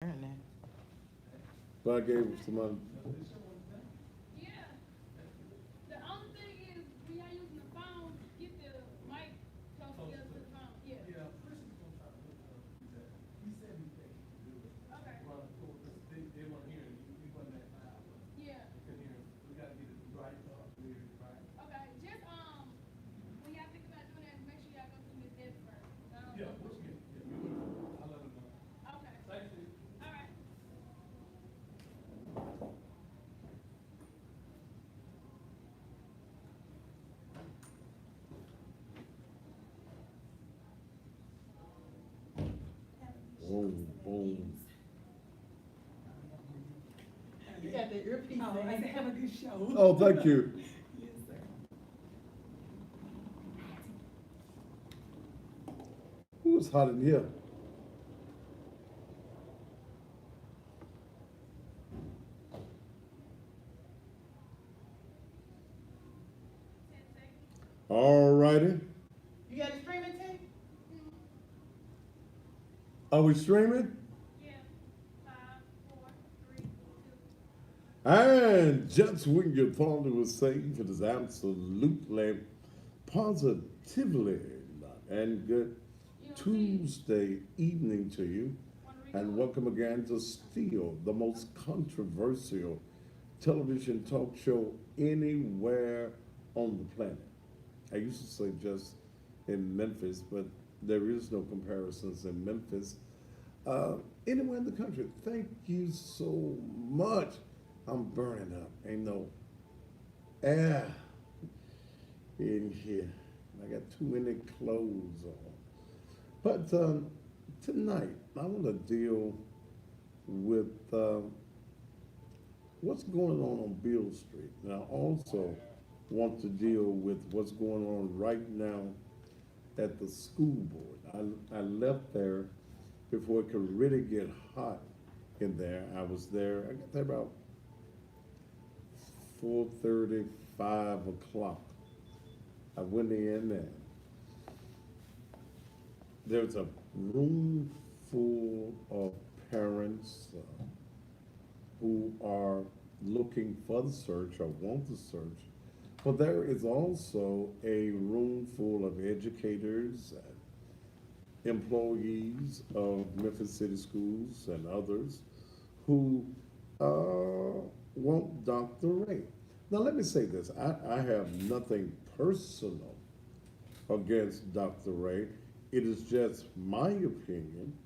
But I gave it to my. Yeah. The only thing is, when y'all using the phone, get the mic close together to the phone. Yeah. Okay. Yeah. Okay. Just when y'all think about doing that, make sure y'all go through Miss Debbie first. Okay. All right. Boom, boom. You got the earpiece. Oh, I said, have a good show. Oh, thank you. Yes, sir. Ooh, it's hot in here. All righty. You got a streaming team? Are we streaming? Yeah. 5, 4, 3, 2. And just when you thought it was safe, it is absolutely, positively not. And good Tuesday evening to you. And welcome again to still the most controversial television talk show anywhere on the planet. I used to say just in Memphis, but there is no comparisons in Memphis. Anywhere in the country, thank you so much. I'm burning up. Ain't no air in here. I got too many clothes on. But tonight, I want to deal with what's going on Beale Street. And I also want to deal with what's going on right now at the school board. I left there before it could really get hot in there. I was there, I got there about 4:30, 5 o'clock. I went in and there's a room full of parents who are looking for the search or want the search. But there is also a room full of educators and employees of Memphis City Schools and others who want Dr. Ray. Now, let me say this. I have nothing personal against Dr. Ray. It is just my opinion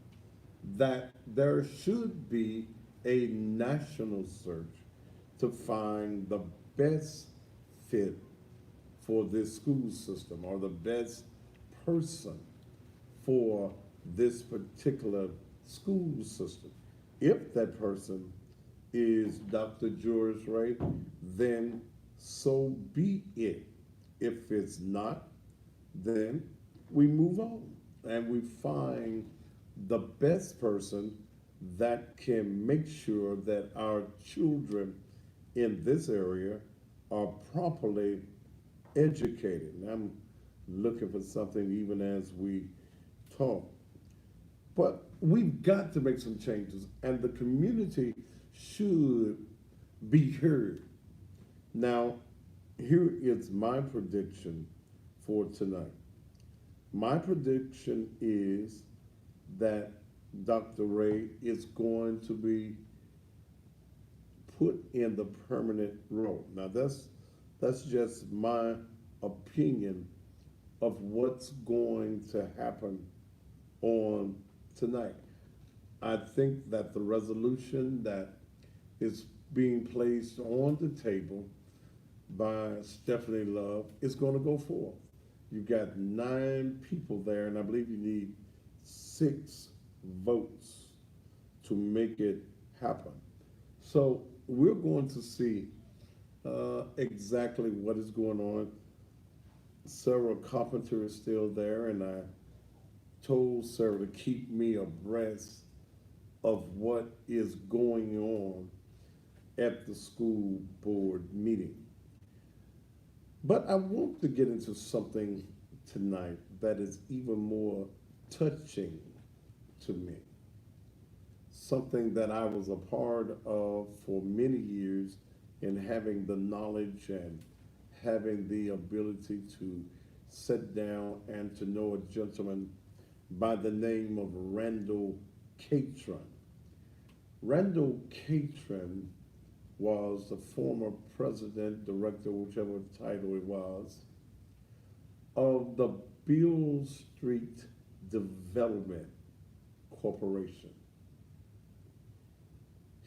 that there should be a national search to find the best fit for this school system or the best person for this particular school system. If that person is Dr. George Ray, then so be it. If it's not, then we move on and we find the best person that can make sure that our children in this area are properly educated. And I'm looking for something even as we talk. But we've got to make some changes, and the community should be heard. Now, here is my prediction for tonight. My prediction is that Dr. Ray is going to be put in the permanent role. Now, that's just my opinion of what's going to happen on tonight. I think that the resolution that is being placed on the table by Stephanie Love is going to go forth. You've got 9 people there, and I believe you need 6 votes to make it happen. So we're going to see exactly what is going on. Sarah Carpenter is still there, and I told Sarah to keep me abreast of what is going on at the school board meeting. But I want to get into something tonight that is even more touching to me. something that I was a part of for many years, in having the knowledge and having the ability to sit down and to know a gentleman by the name of Randall Catron. Randall Catron was the former president, director, whichever title it was, of the Beale Street Development Corporation.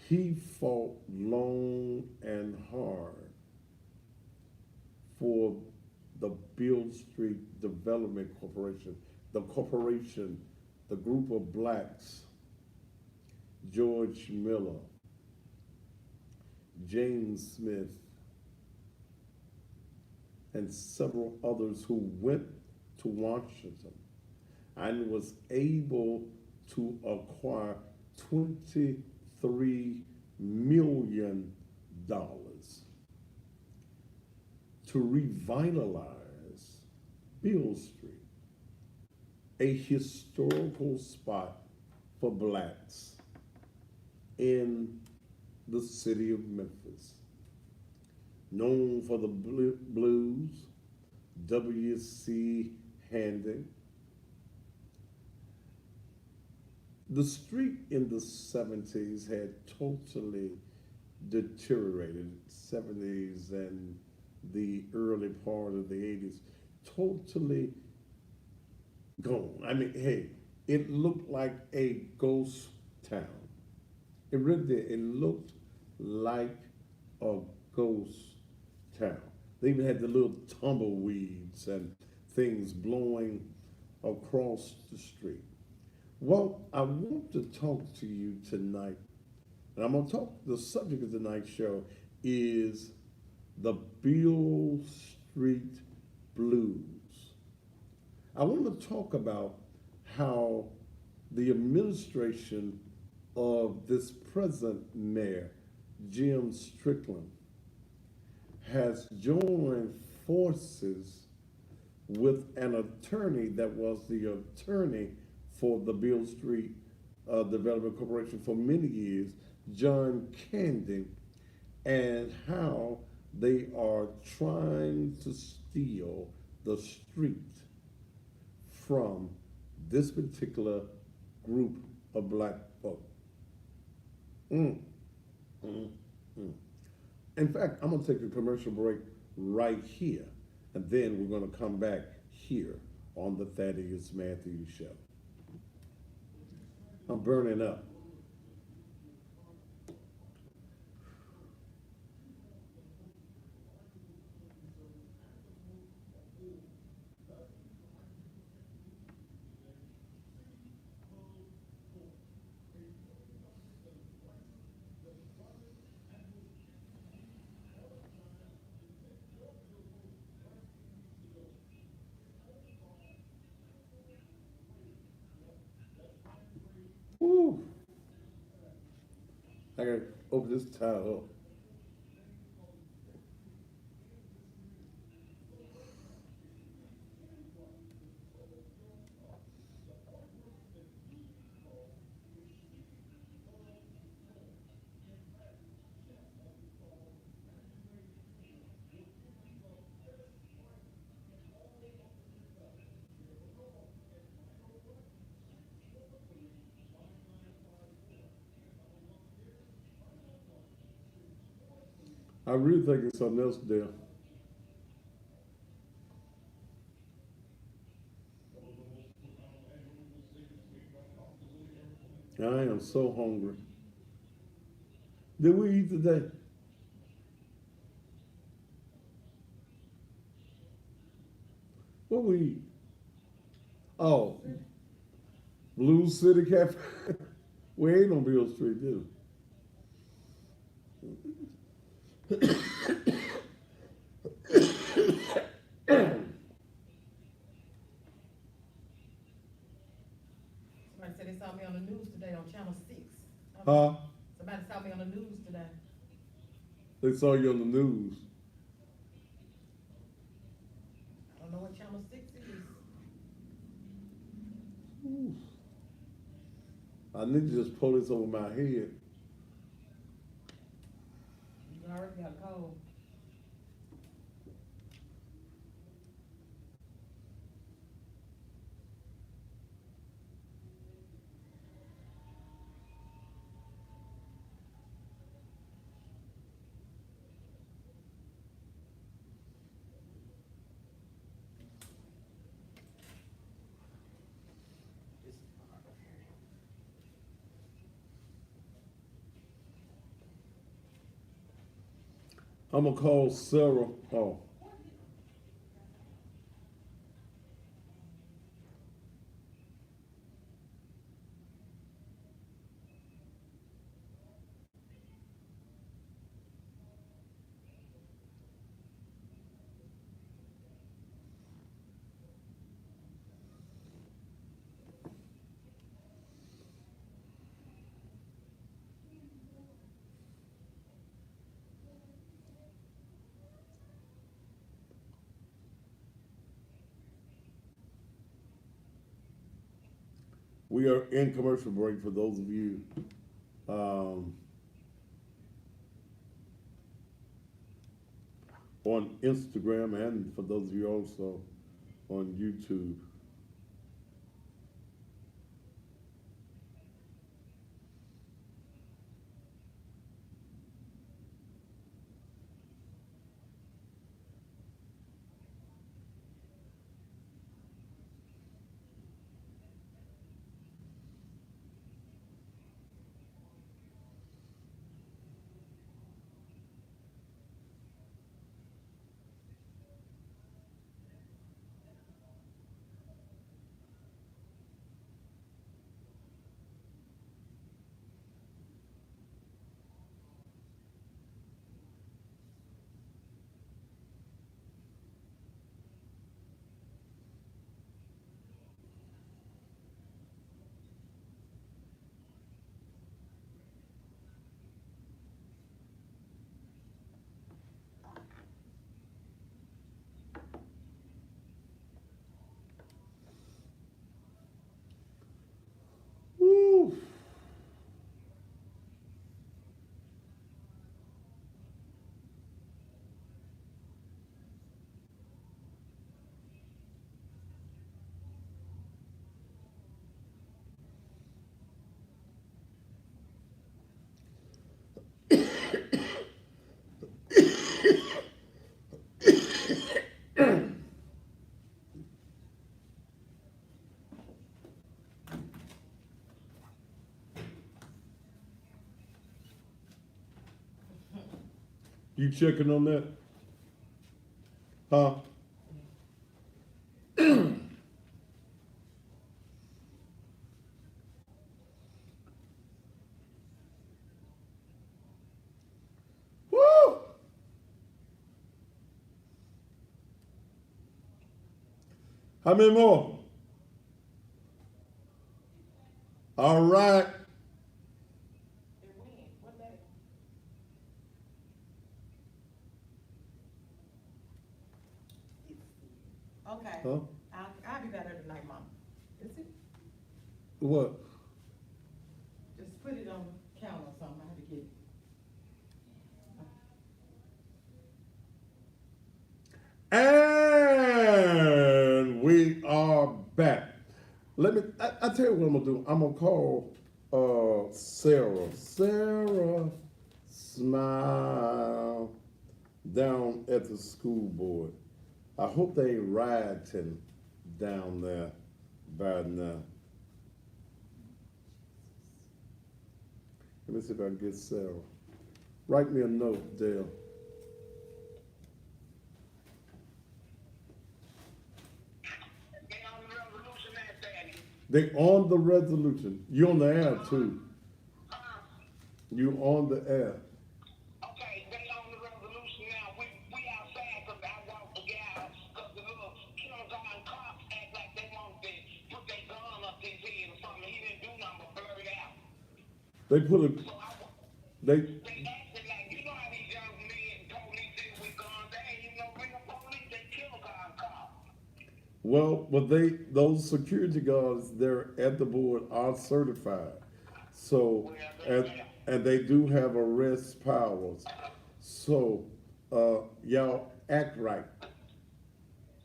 He fought long and hard for the Beale Street Development Corporation, the group of blacks, George Miller, James Smith, and several others who went to Washington and was able to acquire $23 million to revitalize Beale Street, a historical spot for blacks in the city of Memphis, known for the blues, W.C. Handy. The street in the 70s had totally deteriorated, 70s and the early part of the 80s, totally gone. I mean, hey, it looked like a ghost town. It really did. It looked like a ghost town. They even had the little tumbleweeds and things blowing across the street. Well, I want to talk to you tonight, and I'm going to talk, the subject of tonight's show is the Beale Street Blues. I want to talk about how the administration of this present mayor, Jim Strickland, has joined forces with an attorney that was the attorney for the Beale Street Development Corporation for many years, John Candy, and how they are trying to steal the street from this particular group of black folk. In fact, I'm going to take a commercial break right here, and then we're going to come back here on the Thaddeus Matthews Show. I'm burning up. Woo. I gotta open this towel up. I really think it's something else there. I am so hungry. Did we eat today? What we eat? Oh, Blue City Cafe. We ain't on Beale Street, did Somebody said they saw me on the news today on Channel 6. Huh? Somebody saw me on the news today. They saw you on the news. I don't know what Channel 6 is. I need to just pull this over my head. You already got a cold. I'm gonna call Sarah. Oh, we are in commercial break for those of you on Instagram and for those of you also on YouTube. Woo. You checking on that? Huh? Woo! How many more? All right. And when? What day? Okay. Huh? I'll be better tonight, Mom. Is it? What? Just put it on the counter or something. I have to get it. And we are back. I tell you what I'm gonna do. I'm gonna call Sarah. Sarah, smile down at the school board. I hope they ain't rioting down there by now. Let me see if I can get Sarah. Write me a note, Dale. They on the resolution. You on the air too. You on the air. Okay, they on the resolution now. We outside because I walked the guy because the little kindergarten cops act like they want to put their gun up his head or something. He didn't do nothing but blurt it out. They put a So they they acted like, you know how these young men, police is with guns. They ain't even no real police. They kindergarten cops. well, those security guards there at the board are certified. So, Well, and, yeah. and they do have arrest powers. So, y'all act right.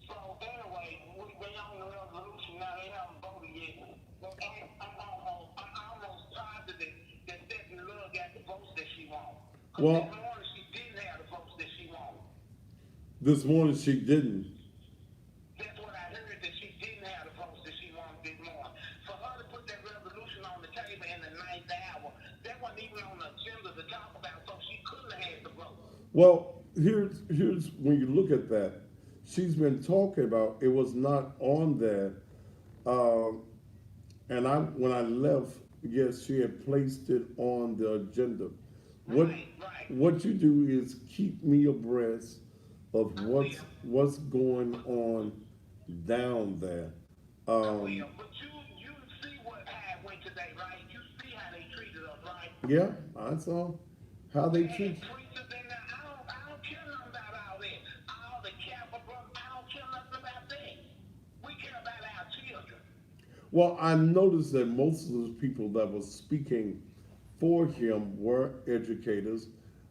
So anyway, we on the resolution now. They haven't voted yet. But I'm almost positive that Stephanie Love got the votes that she wants. Well- This morning she didn't have the votes that she wanted. This morning she didn't. That's what I heard, that she didn't have the votes that she wanted this morning. For her to put that resolution on the table in the ninth hour, that wasn't even on the agenda to talk about, so she couldn't have had the vote. Well, here's when you look at that, she's been talking about it was not on there, and when I left, yes, she had placed it on the agenda. Right. What you do is keep me abreast of what's going on down there. Well, but you see how it went today, right? You see how they treated us, right? Yeah, I saw how they treat. Preachers in there, I don't care nothing about all that. All the Catholic brothers, I don't care nothing about that. We care about our children. Well, I noticed that most of the people that were speaking for him were educators,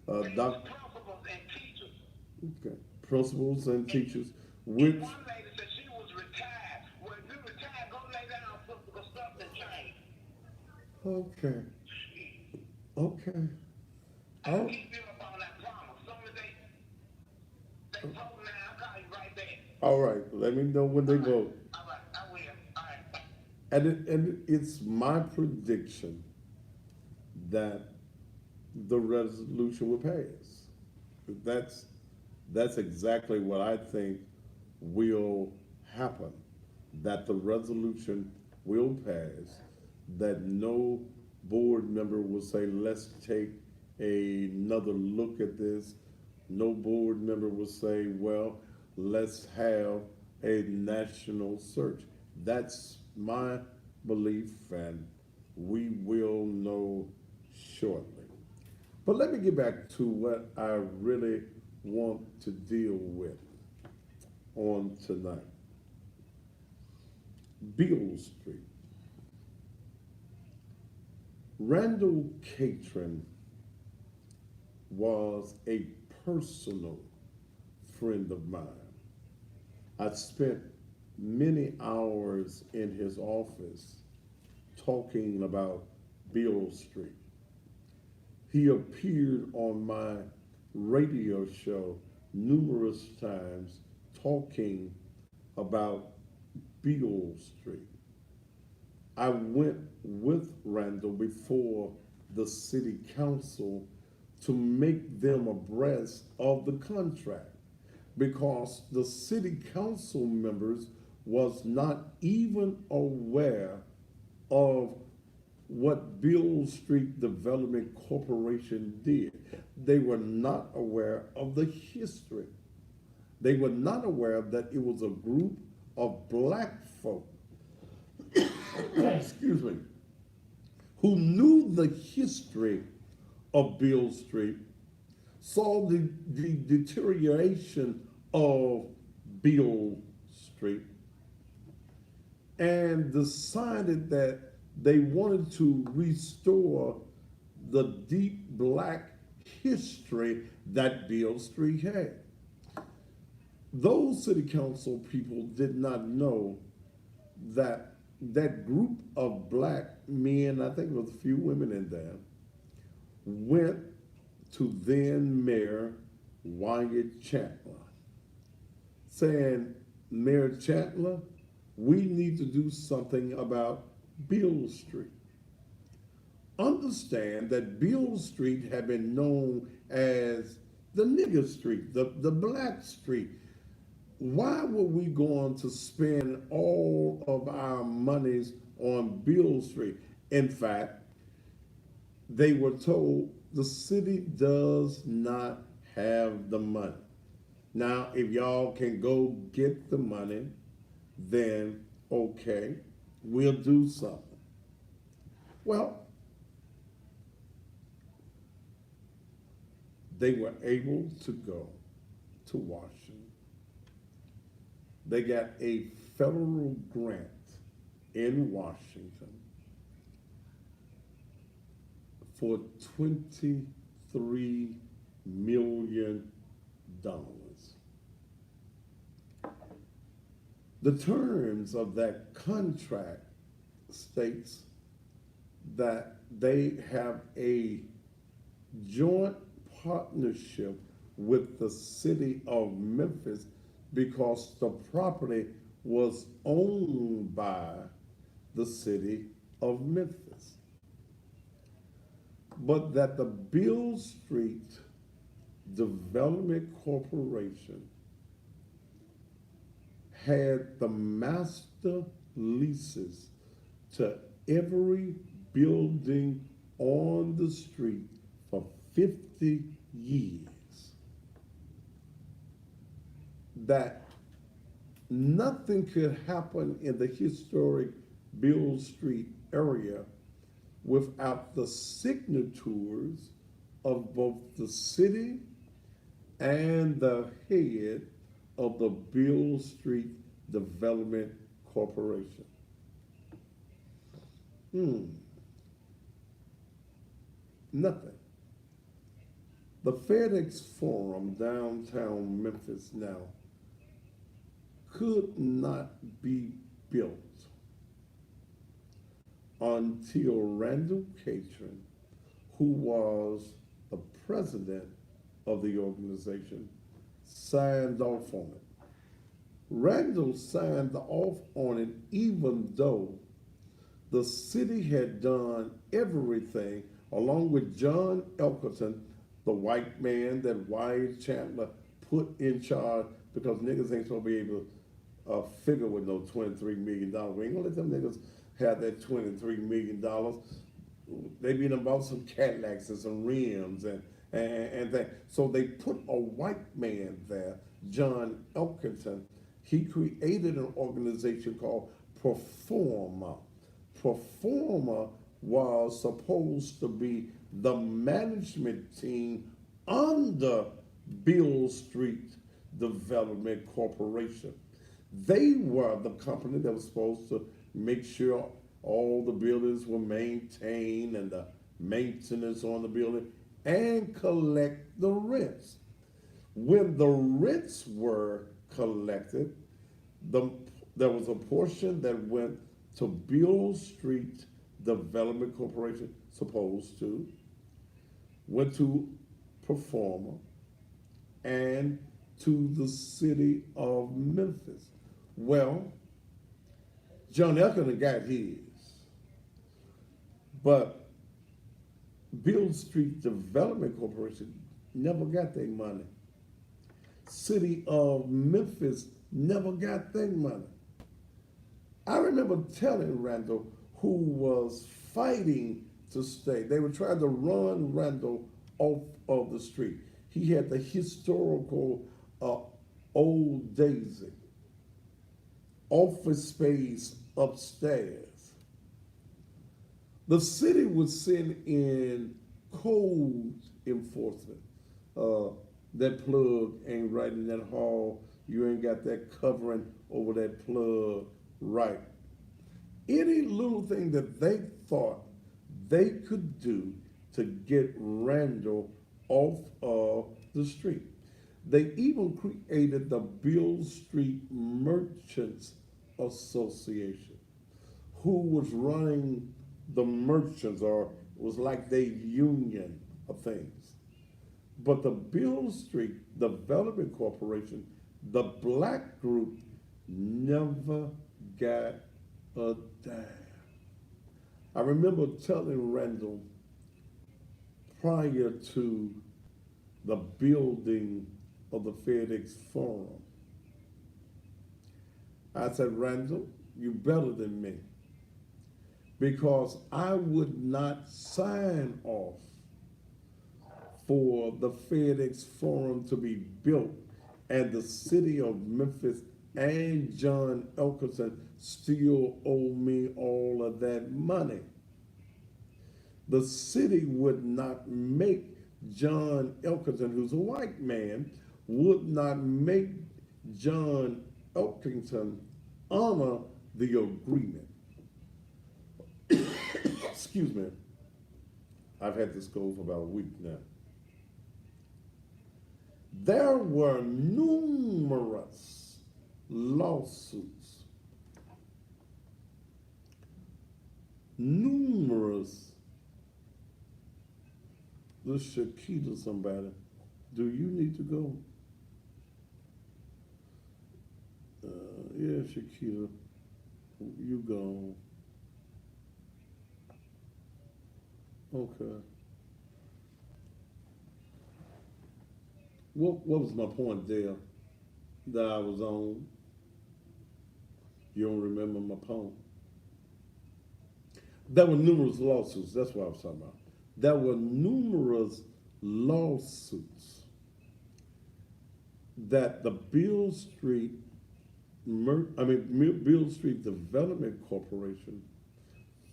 They doc, was principals and teachers. okay, principals and teachers, And which, one lady said she was retired. Well, if you retired, go lay down, sister, because something changed. okay, okay. I'll Oh, keep you up on that promise. Some of they vote now, I'll call you right back. all right, let me know when they vote. All right, I will. All right. And it's my prediction that the resolution will pass. That's exactly what I think will happen. That the resolution will pass, that no board member will say, let's take another look at this. No board member will say, well, let's have a national search. That's my belief, and we will know shortly. But let me get back to what I really want to deal with on tonight. Beale Street. Randall Catron was a personal friend of mine. I spent many hours in his office talking about Beale Street. He appeared on my radio show numerous times talking about Beale Street. I went with Randall before the city council to make them abreast of the contract, because the city council members was not even aware of what Beale Street Development Corporation did. They were not aware of the history. They were not aware that it was a group of black folk, excuse me, who knew the history of Beale Street, saw the deterioration of Beale Street, and decided that they wanted to restore the deep black history that Beale Street had. Those city council people did not know that that group of black men, I think there was a few women in there, went to then Mayor Wyatt Chandler, saying, Mayor Chandler, we need to do something about Beale Street. Understand that Beale Street had been known as the nigger street, the black street. Why were we going to spend all of our monies on Beale Street? In fact, they were told the city does not have the money. Now, if y'all can go get the money, then okay, we'll do something. Well, they were able to go to Washington. They got a federal grant in Washington for $23 million. The terms of that contract states that they have a joint partnership with the city of Memphis because the property was owned by the city of Memphis. But that the Beale Street Development Corporation had the master leases to every building on the street for 50 years. That nothing could happen in the historic Beale Street area without the signatures of both the city and the head of the Beale Street Development Corporation. Nothing. The FedEx Forum downtown Memphis now could not be built until Randall Catron, who was the president of the organization, signed off on it. Randall signed off on it even though the city had done everything, along with John Elkerton, the white man that Wyatt Chandler put in charge, because niggas ain't supposed to be able to figure with no $23 million. We ain't gonna let them niggas have that $23 million. They be done bought some Cadillacs and some rims and that. So they put a white man there, John Elkerton. He created an organization called Performer. Performer was supposed to be the management team under Beale Street Development Corporation. They were the company that was supposed to make sure all the buildings were maintained and the maintenance on the building and collect the rents. When the rents were collected, there was a portion that went to Beale Street Development Corporation, supposed to, went to Performer, and to the city of Memphis. Well, John Elkerton got his, but Beale Street Development Corporation never got their money. City of Memphis never got their money. I remember telling Randall, who was fighting to stay, they were trying to run Randall off of the street. He had the historical Old Daisy office space upstairs. The city would send in code enforcement. That plug ain't right in that hall. You ain't got that covering over that plug right. Any little thing that they thought they could do to get Randall off of the street. They even created the Beale Street Merchants Association, who was running the merchants, or was like their union of things. But the Beale Street Development Corporation, the black group, never got a dime. I remember telling Randall prior to the building of the FedEx Forum, I said, Randall, you better than me, because I would not sign off for the FedEx Forum to be built and the city of Memphis and John Elkerton still owe me all of that money. The city would not make John Elkerton, who's a white man, would not make John Elkerton honor the agreement. Excuse me. I've had this goal for about a week now. There were numerous lawsuits, numerous. This Shakita somebody. Do you need to go? Yeah, Shakita, you gone. Okay. What was my point there that I was on? You don't remember my poem? There were numerous lawsuits. That's what I was talking about. There were numerous lawsuits that the Beale Street Beale Street Development Corporation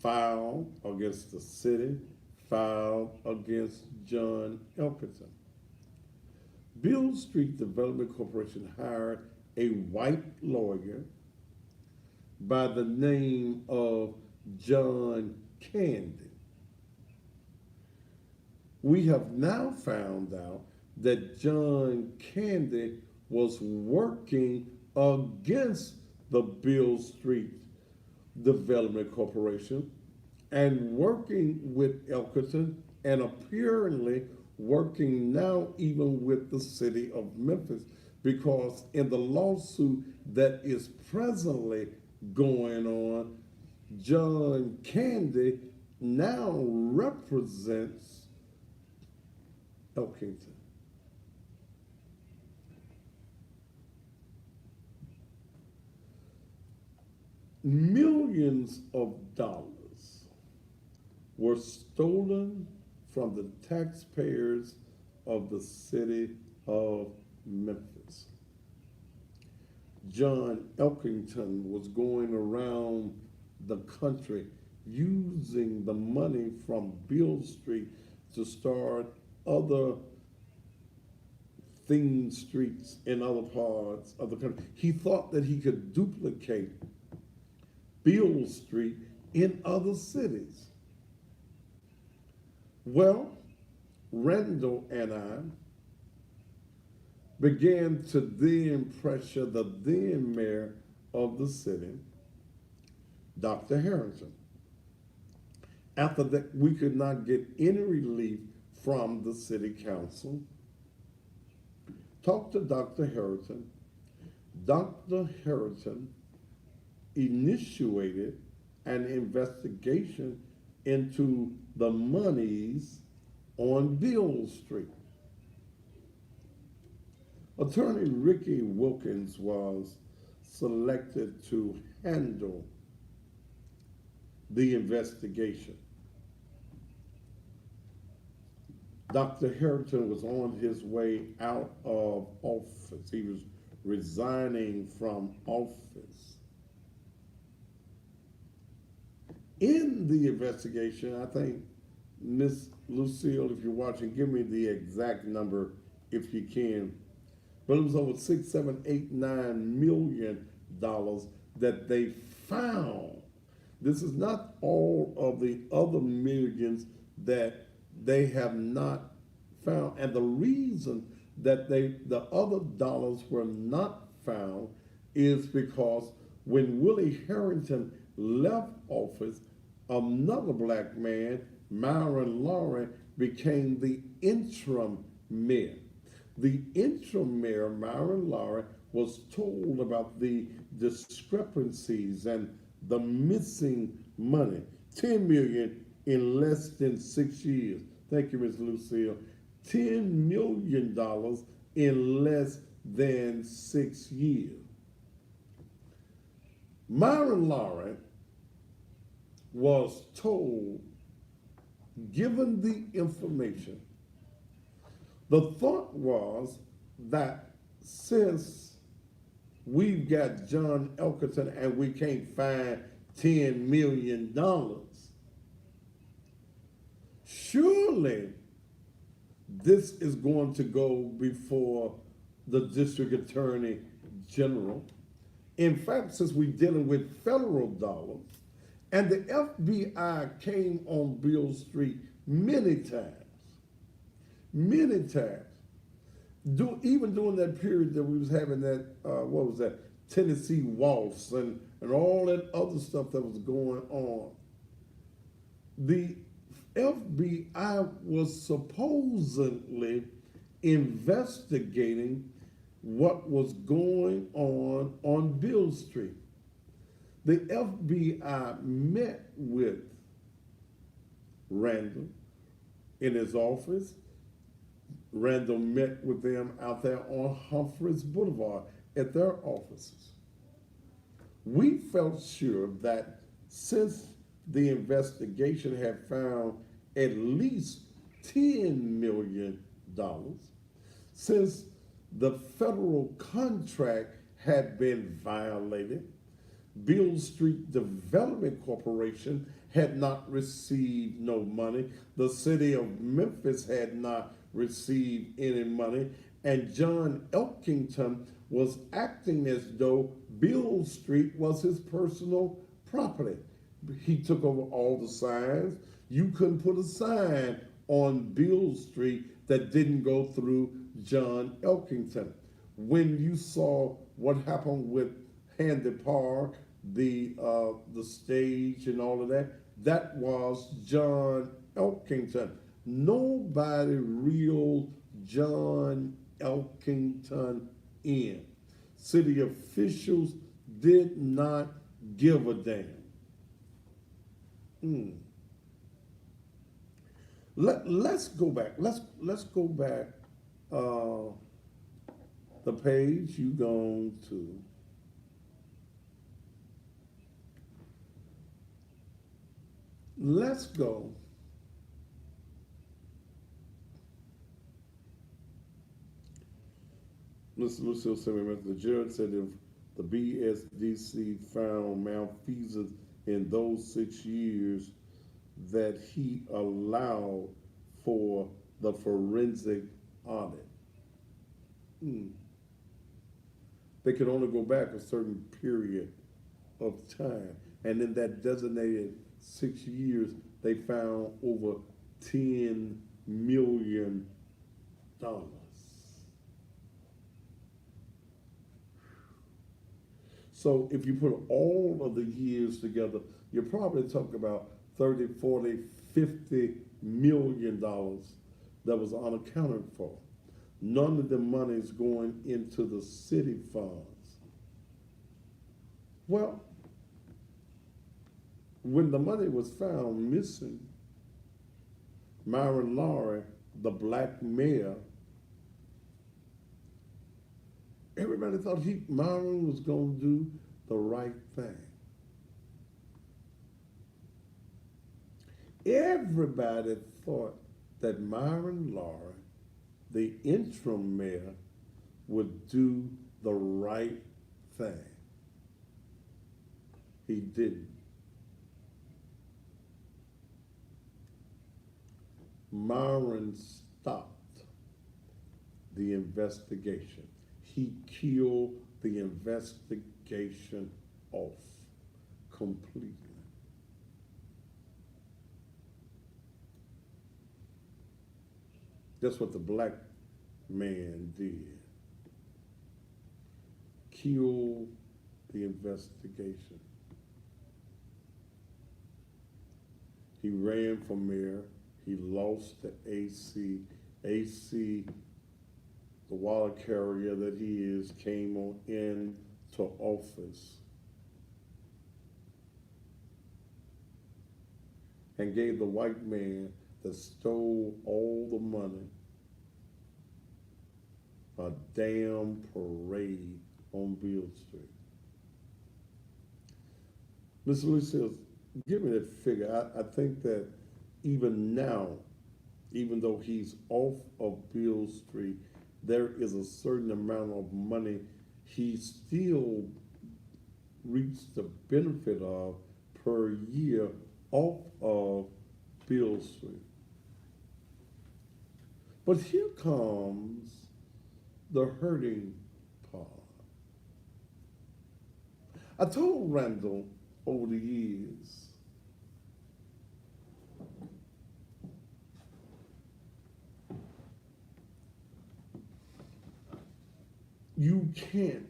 filed against the city, filed against John Elkerton. Beale Street Development Corporation hired a white lawyer by the name of John Candy. We have now found out that John Candy was working against the Beale Street Development Corporation and working with Elkerton and apparently working now even with the city of Memphis, because in the lawsuit that is presently going on, John Candy now represents Elkington. Millions of dollars were stolen from the taxpayers of the city of Memphis. John Elkington was going around the country using the money from Beale Street to start other theme streets in other parts of the country. He thought that he could duplicate Beale Street in other cities. Well, Randall and I began to then pressure the then mayor of the city, Dr. Harrington. After that, we could not get any relief from the city council. Talked to Dr. Harrington. Dr. Harrington initiated an investigation into the monies on Beale Street. Attorney Ricky Wilkins was selected to handle the investigation. Dr. Harrington was on his way out of office. He was resigning from office. In the investigation, I think, Miss Lucille, if you're watching, give me the exact number if you can. But it was over $6, $7, $8, $9 million that they found. This is not all of the other millions that they have not found. And the reason that the other dollars were not found is because when Willie Harrington left office, another black man, Myron Lawrence, became the interim mayor. The interim mayor, Myron Lawrence, was told about the discrepancies and the missing money. $10 million in less than 6 years. Thank you, Ms. Lucille. $10 million in less than 6 years. Myron Lawrence was told, given the information, the thought was that since we've got John Elkerton and we can't find $10 million, surely this is going to go before the district attorney general. In fact, since we're dealing with federal dollars, and the FBI came on Beale Street many times, many times. Even during that period that we was having that, what was that, Tennessee waltz and all that other stuff that was going on, the FBI was supposedly investigating what was going on Beale Street. The FBI met with Randall in his office. Randall met with them out there on Humphreys Boulevard at their offices. We felt sure that since the investigation had found at least $10 million, since the federal contract had been violated, Beale Street Development Corporation had not received no money, the city of Memphis had not received any money, and John Elkington was acting as though Beale Street was his personal property. He took over all the signs. You couldn't put a sign on Beale Street that didn't go through John Elkington. When you saw what happened with Handy Park, the stage and all of that, that was John Elkington. Nobody reeled John Elkington in. City officials did not give a damn. Let's go back. Let's go back. The page you gone to. Let's go. Mr. Lucille said, the judge said if the BSDC found malfeasance in those 6 years that he allowed for the forensic audit. They could only go back a certain period of time. And in that designated 6 years, they found over $10 million. So if you put all of the years together, you're probably talking about 30, 40, 50 million dollars that was unaccounted for. None of the money is going into the city funds. Well, when the money was found missing, Myron Lowry, the black mayor, everybody thought Myron was going to do the right thing. Everybody thought that Myron Lowry, the interim mayor, would do the right thing. He didn't. Myron stopped the investigation. He killed the investigation off completely. That's what the black man did. Kill the investigation. He ran for mayor. He lost to AC. AC, the water carrier that he is, came on into office and gave the white man that stole all the money a damn parade on Beale Street. Mr. Lee says, give me that figure. I think that even now, even though he's off of Beale Street, there is a certain amount of money he still reaps the benefit of per year off of Beale Street. But here comes the hurting part. I told Randall over the years you can't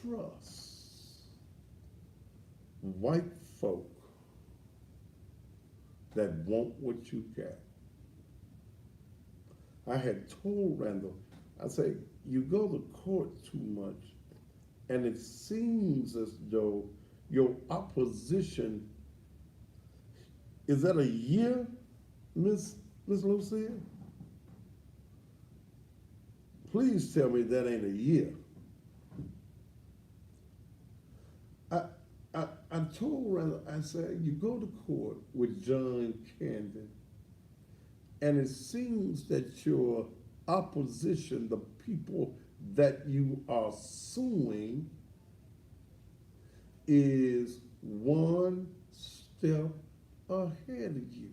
trust white folk that want what you got. I had told Randall, I say, you go to court too much, and it seems as though your opposition, is that a year, Miss Lucia? Please tell me that ain't a year. I told Randall, I said, you go to court with John Camden, and it seems that your opposition, the people that you are suing, is one step ahead of you.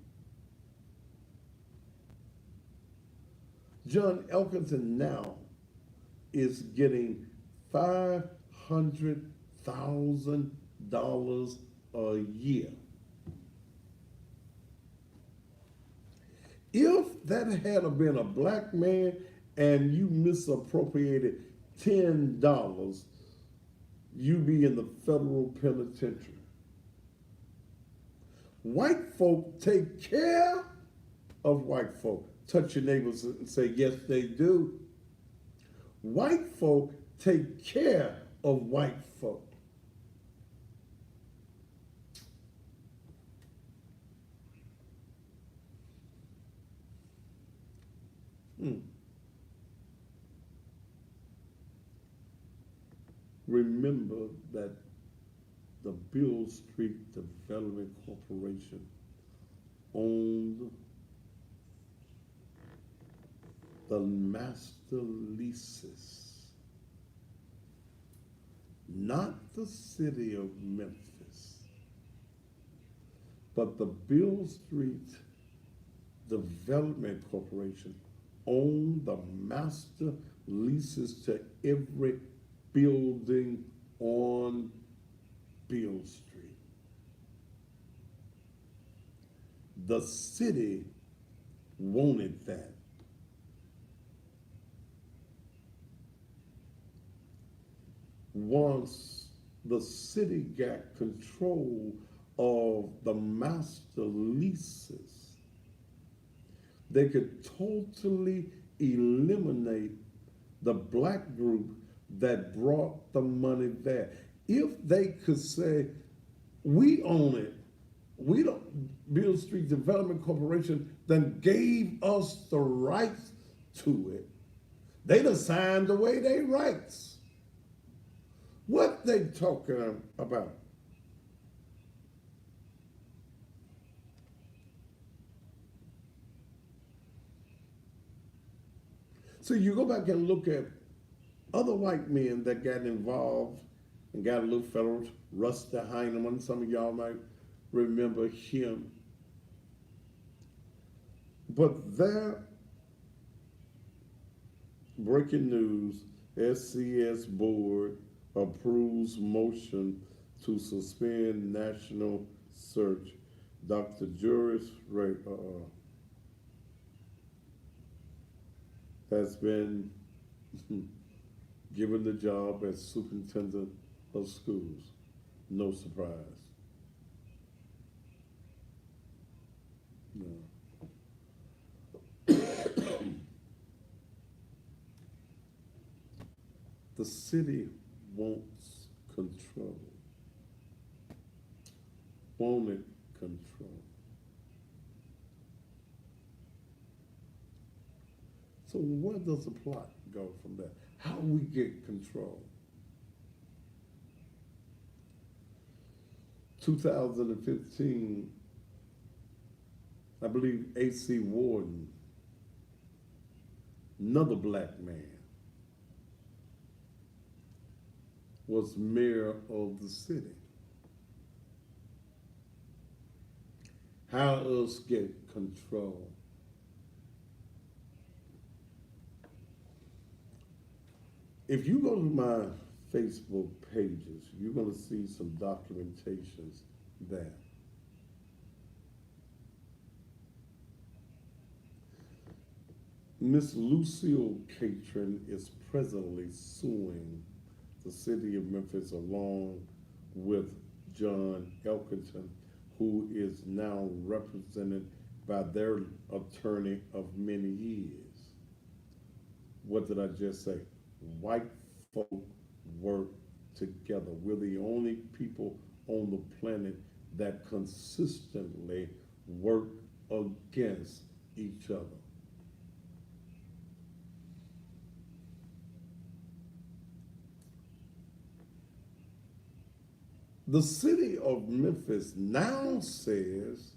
John Elkington now is getting $500,000 a year. If that had been a black man and you misappropriated $10, you'd be in the federal penitentiary. White folk take care of white folk. Touch your neighbors and say, yes, they do. White folk take care of white folk. Remember that the Beale Street Development Corporation owned the master leases, not the city of Memphis, but the Beale Street Development Corporation owned the master leases to every building on Beale Street. The city wanted that. Once the city got control of the master leases, they could totally eliminate the black group that brought the money there. If they could say, we own it, we don't, Beale Street Development Corporation then gave us the rights to it, they'd have signed away their rights. What they talking about? So you go back and look at other white men that got involved and got a little federal, Rusty Heineman, some of y'all might remember him. But there, breaking news, SCS board approves motion to suspend national search. Dr. Juris Ray has been given the job as superintendent of schools. No surprise. No. The city wants control. Wanted control. So where does the plot go from there? How we get control? 2015, I believe A.C. Warden, another black man, was mayor of the city. How else get control? If you go to my Facebook pages, you're going to see some documentations there. Miss Lucille Catron is presently suing the city of Memphis along with John Elkington, who is now represented by their attorney of many years. What did I just say? White folk work together. We're the only people on the planet that consistently work against each other. The city of Memphis now says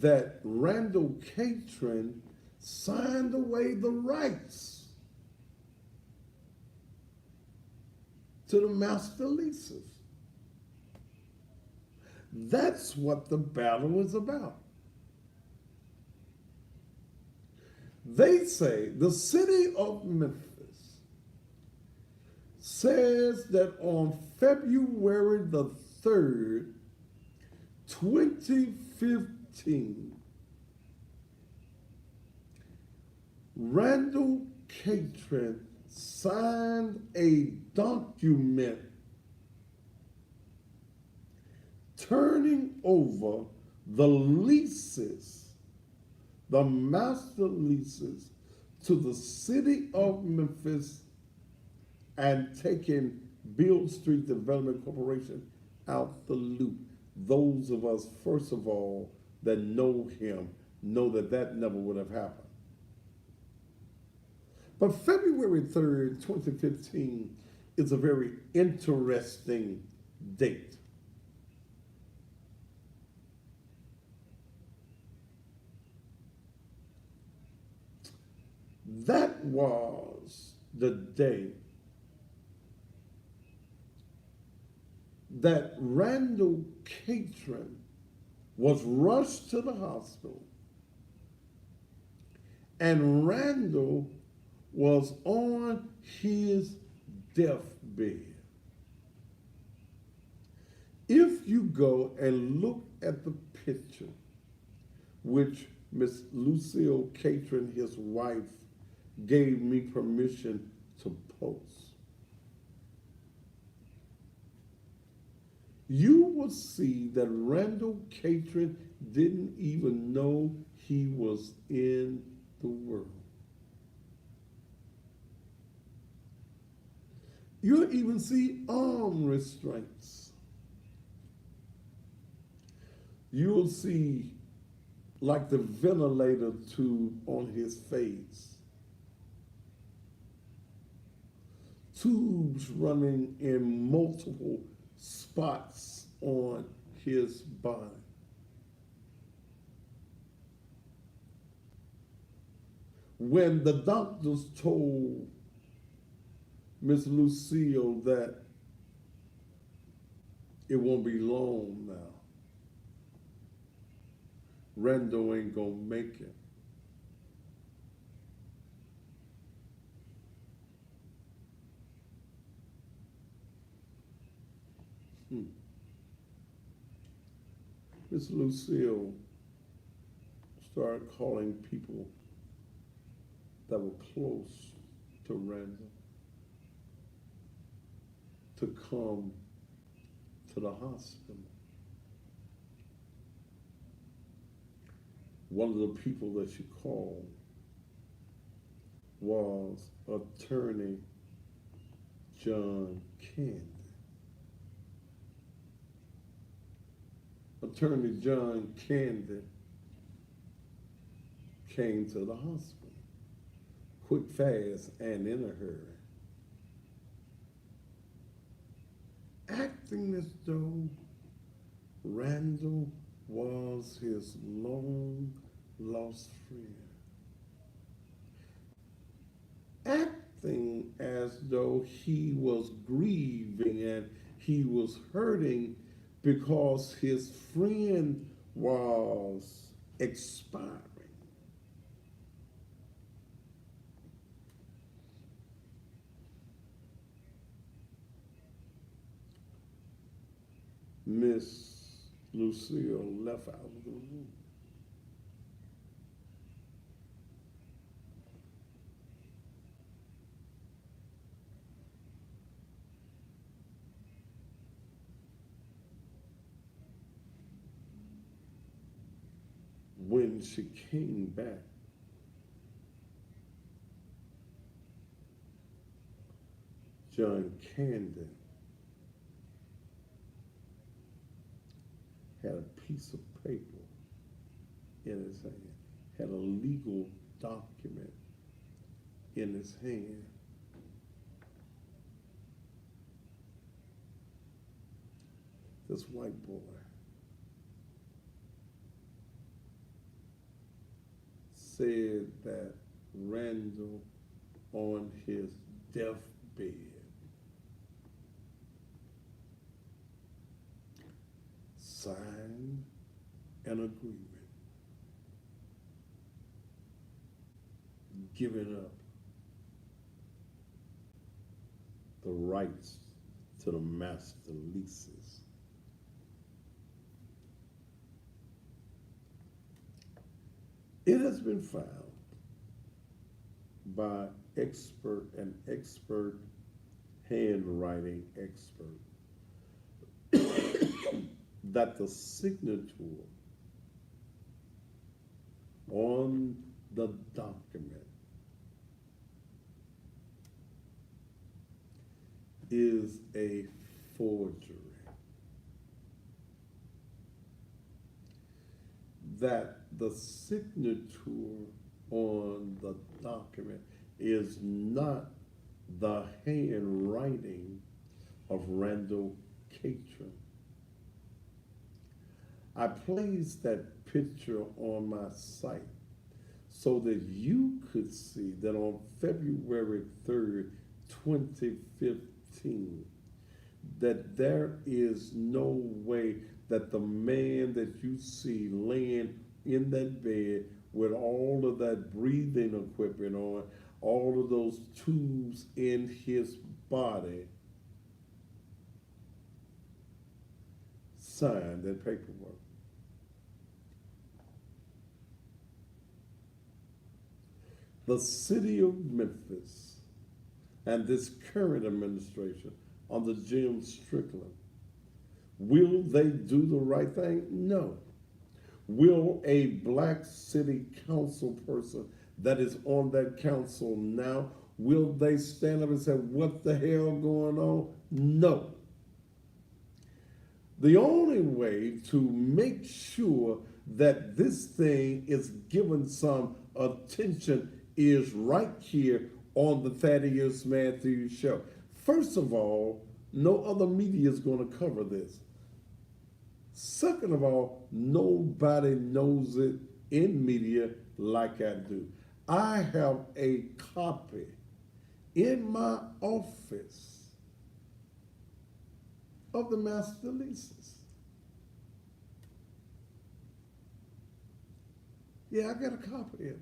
that Randall Catron signed away the rights to the master leases. That's what the battle is about. They say the city of Memphis says that on February the 3rd, 2015, Randall Catron signed a document turning over the leases, the master leases, to the city of Memphis and taking Beale Street Development Corporation out the loop. Those of us, first of all, that know him, know that that never would have happened. But February 3rd, 2015 is a very interesting date. That was the day that Randall Catron was rushed to the hospital, and Randall was on his deathbed. If you go and look at the picture, which Miss Lucille Catron, his wife, gave me permission to post, you will see that Randall Catron didn't even know he was in the world. You'll even see arm restraints. You'll see like the ventilator tube on his face. Tubes running in multiple spots on his body. When the doctors told Miss Lucille that it won't be long now, Randall ain't gonna make it. Miss Lucille started calling people that were close to Randall to come to the hospital. One of the people that she called was attorney John Candy. Attorney John Candy came to the hospital quick, fast, and in a hurry, acting as though Randall was his long-lost friend, acting as though he was grieving and he was hurting because his friend was expiring. Miss Lucille left out of the room. when she came back, John Camden had a piece of paper in his hand, had a legal document in his hand. This white boy said that Randall, on his deathbed, signed an agreement giving up the rights to the master leases. It has been found by an expert handwriting expert that the signature on the document is a forgery. That the signature on the document is not the handwriting of Randall Catron. I placed that picture on my site so that you could see that on February 3rd, 2015, that there is no way that the man that you see laying in that bed with all of that breathing equipment on, all of those tubes in his body, signed that paperwork. The city of Memphis and this current administration under Jim Strickland, will they do the right thing? No. Will a black city council person that is on that council now, will they stand up and say, what the hell going on? No. The only way to make sure that this thing is given some attention is right here on the Thaddeus Matthews Show. First of all, no other media is going to cover this. Second of all, nobody knows it in media like I do. I have a copy in my office of the master leases. Yeah, I got a copy of it.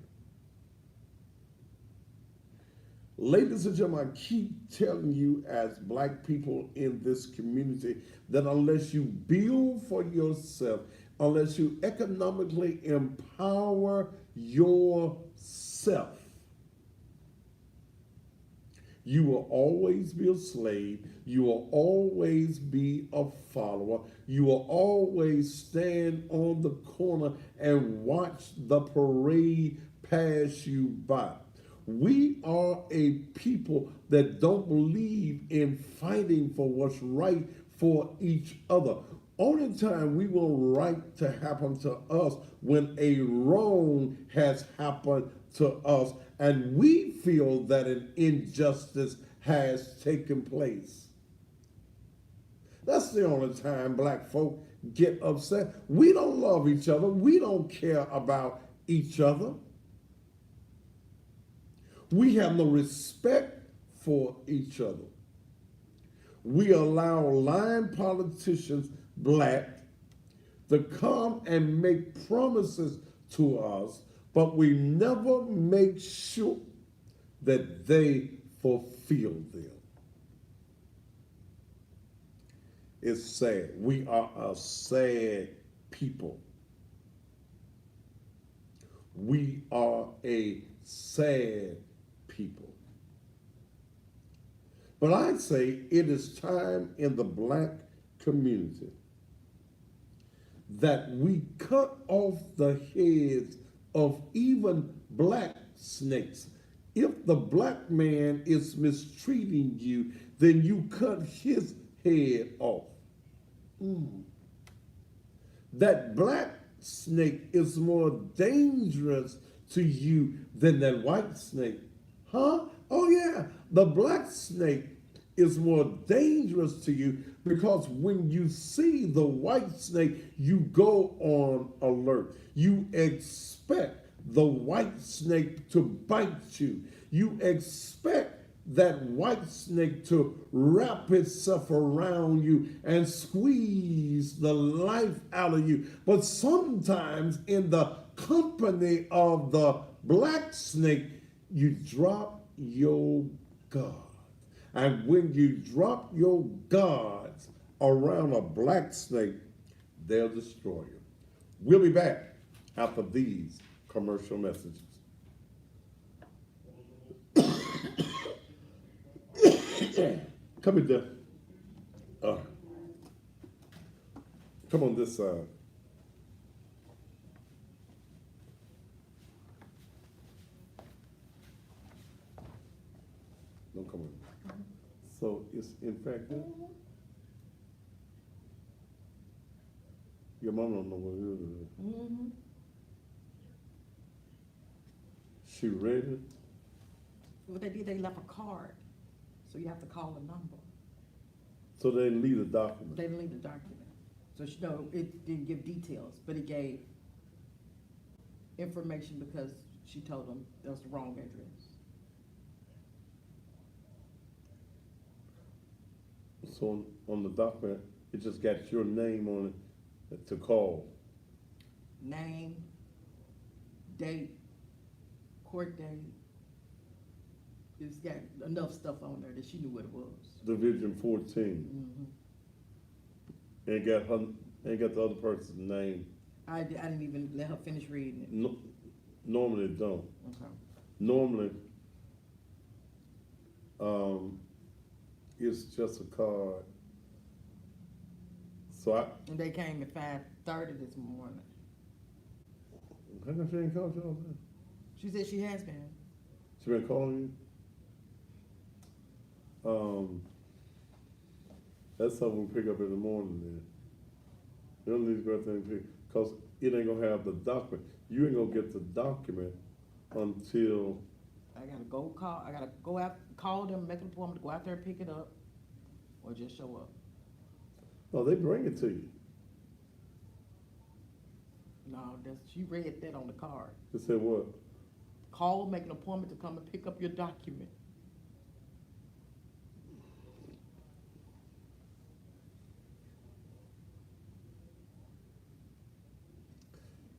Ladies and gentlemen, I keep telling you as black people in this community that unless you build for yourself, unless you economically empower yourself, you will always be a slave. You will always be a follower. You will always stand on the corner and watch the parade pass you by. We are a people that don't believe in fighting for what's right for each other. Only time we want right to happen to us when a wrong has happened to us and we feel that an injustice has taken place. That's the only time black folk get upset. We don't love each other. We don't care about each other. We have no respect for each other. We allow lying politicians, black, to come and make promises to us, but we never make sure that they fulfill them. It's sad. We are a sad people. We are a sad people. But I say it is time in the black community that we cut off the heads of even black snakes. If the black man is mistreating you, then you cut his head off. That black snake is more dangerous to you than that white snake. Huh? Oh yeah, the black snake is more dangerous to you because when you see the white snake, you go on alert. You expect the white snake to bite you. You expect that white snake to wrap itself around you and squeeze the life out of you. But sometimes in the company of the black snake, you drop your guard. And when you drop your guards around a black snake, they'll destroy you. We'll be back after these commercial messages. Come in there. Come on this side. Don't come in. So it's infected. Your mom don't know what it is. Mm-hmm. She read it. What they did, they left a card, so you have to call a number. So they didn't leave the document. They didn't leave the document. So she, no, it didn't give details, but it gave information because she told them that was the wrong address. So on the document, it just got your name on it to call. Name, date, court date. It's got enough stuff on there that she knew what it was. Division 14. Mm-hmm. Ain't got the other person's name. I didn't even let her finish reading it. No, normally it don't. Okay. Normally, it's just a card. So And they came at 5:30 this morning. how come she ain't called you all that? She said she has been. She been calling you? That's something we pick up in the morning then. You don't need to go out there and pick, because it ain't gonna have the document. You ain't gonna get the document until, I gotta go out, call them, make an appointment to go out there and pick it up, or just show up. no, they bring it to you. No, she read that on the card. They said what? Call, make an appointment to come and pick up your document.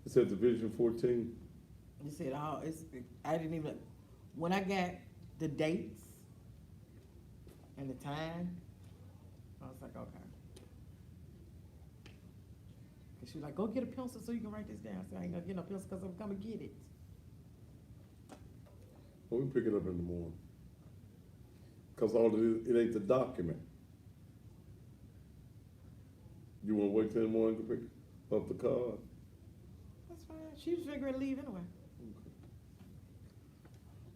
It said Division 14. He said, I didn't even, when I got the dates and the time, I was like, okay. Cause she was like, go get a pencil so you can write this down. So I ain't gonna get no pencil cause I'm coming get it. Well, we pick it up in the morning. Because all it ain't the document. You want to wait till the morning to pick up the card? That's fine. She was figuring to leave anyway.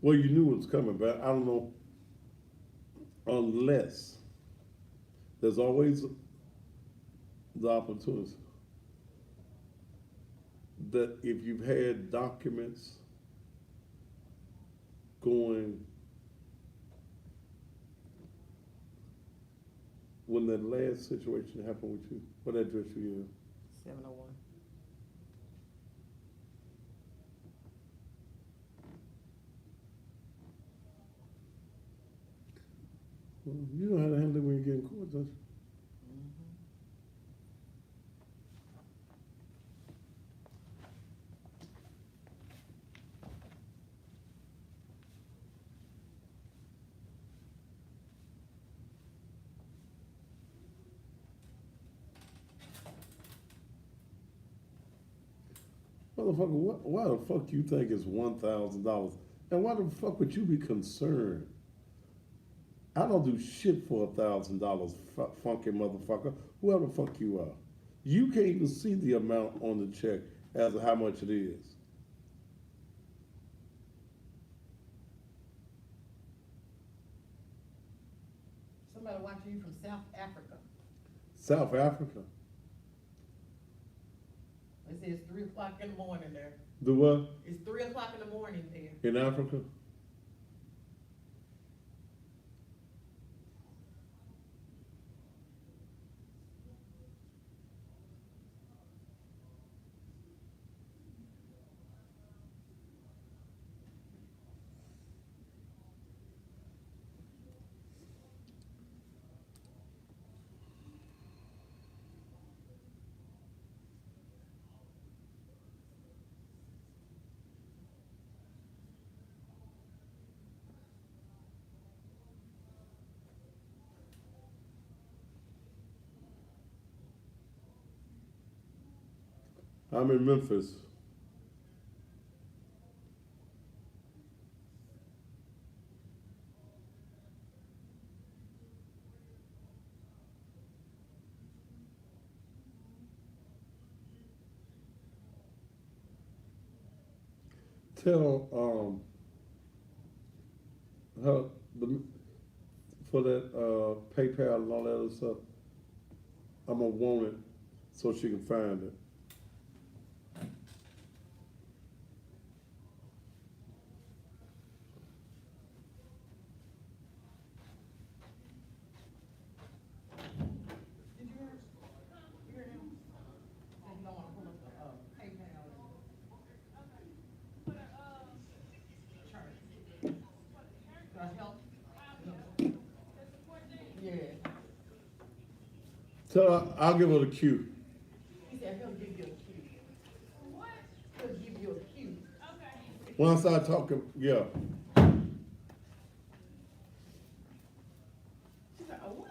Well, you knew it was coming, but I don't know. Unless there's always the opportunity that if you've had documents going when that last situation happened with you, what address you in? 701. Well, you know how to handle it when you get in court, don't you? Motherfucker, why the fuck you think it's $1,000? And why the fuck would you be concerned? I don't do shit for $1,000, funky motherfucker. Whoever the fuck you are. You can't even see the amount on the check as to how much it is. Somebody watching you from South Africa. South Africa. It says 3 o'clock in the morning there. The what? It's 3 o'clock in the morning there. In Africa? I'm in Memphis. Tell her for that PayPal and all that other stuff. I'm gonna want it so she can find it. Did you hear? You hear him? Said you don't wanna pull up the, PayPal and For the, chart. for the church, Help? the support day. Yeah. Tell her I'll give her the cue. He said he'll give you a cue. What? He'll give you a cue. Okay. When I start talking, yeah. She's like, oh, what?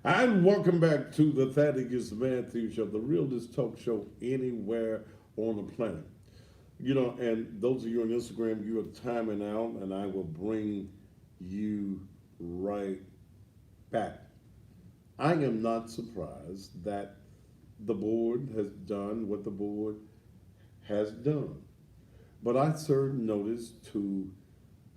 And welcome back to the Thaddeus Matthews Show, the realest talk show anywhere on the planet. You know, and those of you on Instagram, you are timing out, and I will bring you right back. I am not surprised that the board has done what the board has done. But I served notice to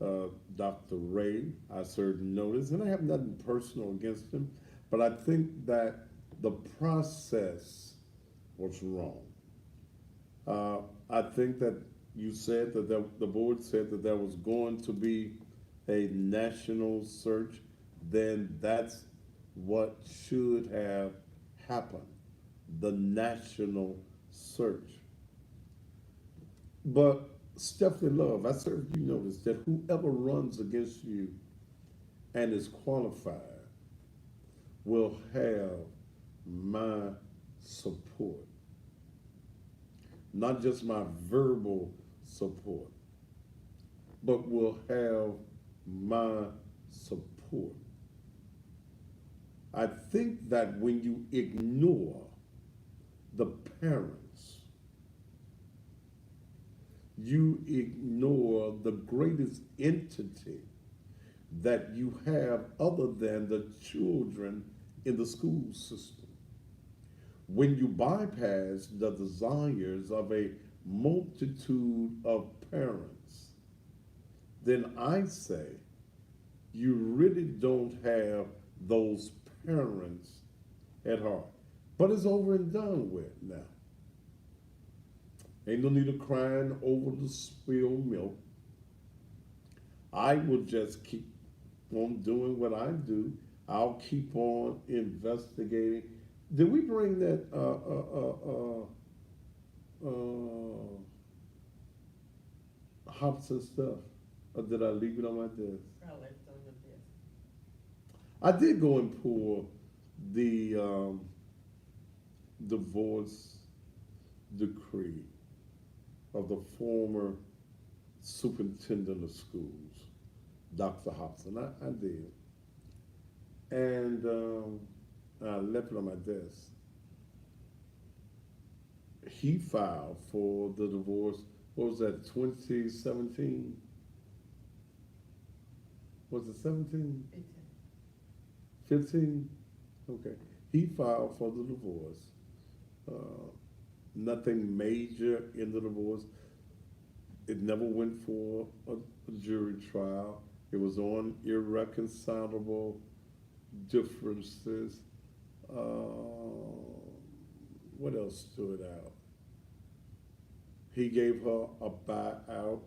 Dr. Ray. I served notice, and I have nothing personal against him, but I think that the process was wrong. I think that you said that the board said that there was going to be a national search, then that's what should have happened, the national search. But Stephanie Love, I certainly notice that whoever runs against you and is qualified will have my support. Not just my verbal support, but will have my support. I think that when you ignore the parents, you ignore the greatest entity that you have other than the children in the school system. When you bypass the desires of a multitude of parents, then I say you really don't have those parents at heart. But it's over and done with now. Ain't no need of crying over the spilled milk. I will just keep on doing what I do. I'll keep on investigating. Did we bring that Hobson stuff, or did I leave it on my desk? I left it on your desk. I did go and pull the divorce decree of the former superintendent of schools, Dr. Hobson. I did. And I left it on my desk. He filed for the divorce, what was that, 2017? Was it 17? 15? Okay. He filed for the divorce. Nothing major in the divorce. It never went for a jury trial. It was on irreconcilable differences. What else stood out? He gave her a buyout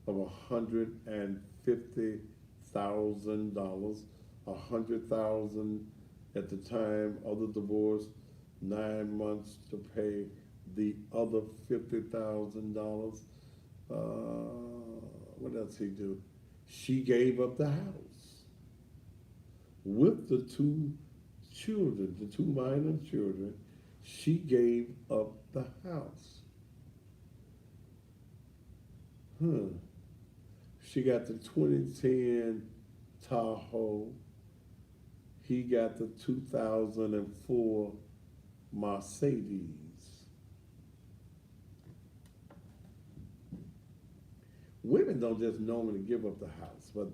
of $150,000, $100,000 at the time of the divorce, 9 months to pay the other $50,000. What else he do? She gave up the house with the two children, the two minor children. She gave up the house. She got the 2010 Tahoe. He got the 2004 Mercedes. Women don't just normally give up the house, but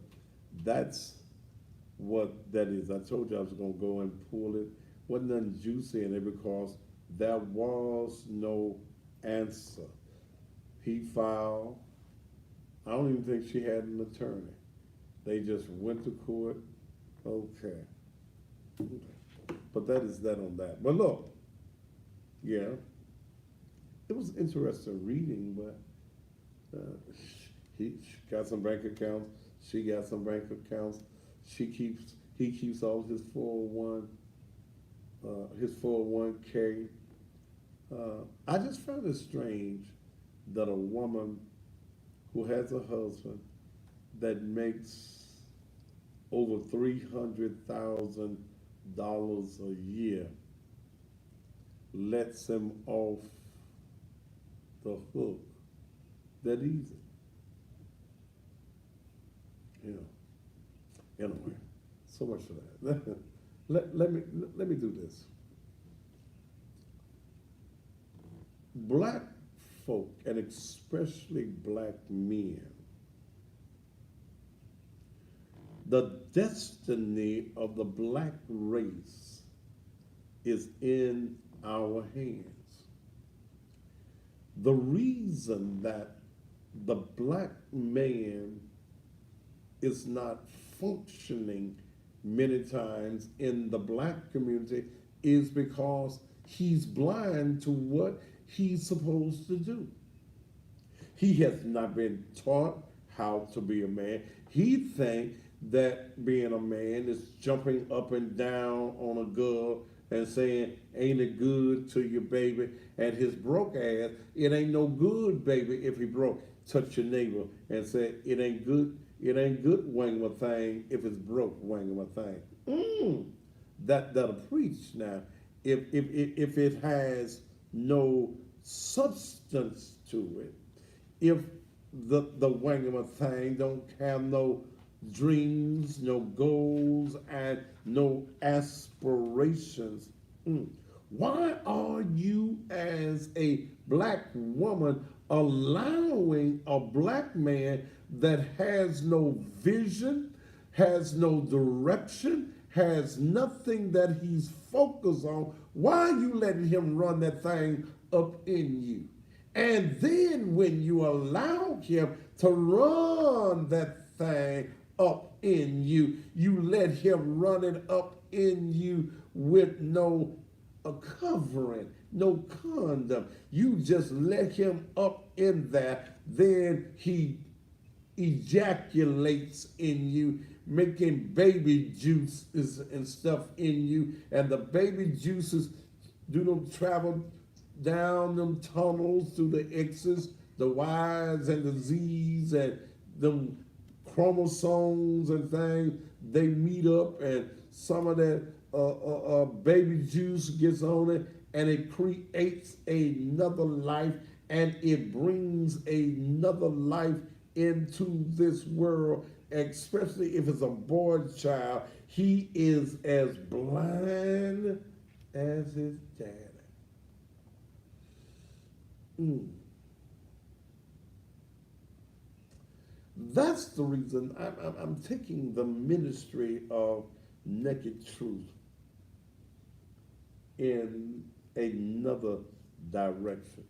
that's what that is. I told you I was going to go and pull it. Wasn't nothing juicy in it because there was no answer. He filed. I don't even think she had an attorney. They just went to court. Okay. But that is that on that. But look, yeah, it was interesting reading, but he got some bank accounts. She got some bank accounts. He keeps all his 401k. I just found it strange that a woman who has a husband that makes over $300,000 a year lets him off the hook that easy. Anyway, so much for that. let me do this. Black folk, and especially black men, the destiny of the black race is in our hands. The reason that the black man is not functioning many times in the black community is because he's blind to what he's supposed to do. He has not been taught how to be a man. He thinks that being a man is jumping up and down on a girl and saying, ain't it good to your baby? And his broke ass, it ain't no good, baby, if he broke. Touch your neighbor and say, it ain't good wang a thing if it's broke wang a thing. That'll preach now. If it has no substance to it, if the wang of a thing don't have no dreams, no goals, and no aspirations, why are you as a black woman allowing a black man that has no vision, has no direction, has nothing that he's focused on? Why are you letting him run that thing up in you? And then when you allow him to run that thing up in you, you let him run it up in you with no covering, no condom. You just let him up in there, then he ejaculates in you, making baby juices and stuff in you, and the baby juices do them travel down them tunnels through the X's, the Y's, and the Z's, and them chromosomes and things. They meet up, and some of that baby juice gets on it, and it creates another life, and it brings another life into this world, especially if it's a boy child. He is as blind as his daddy. That's the reason I'm taking the ministry of naked truth in another direction.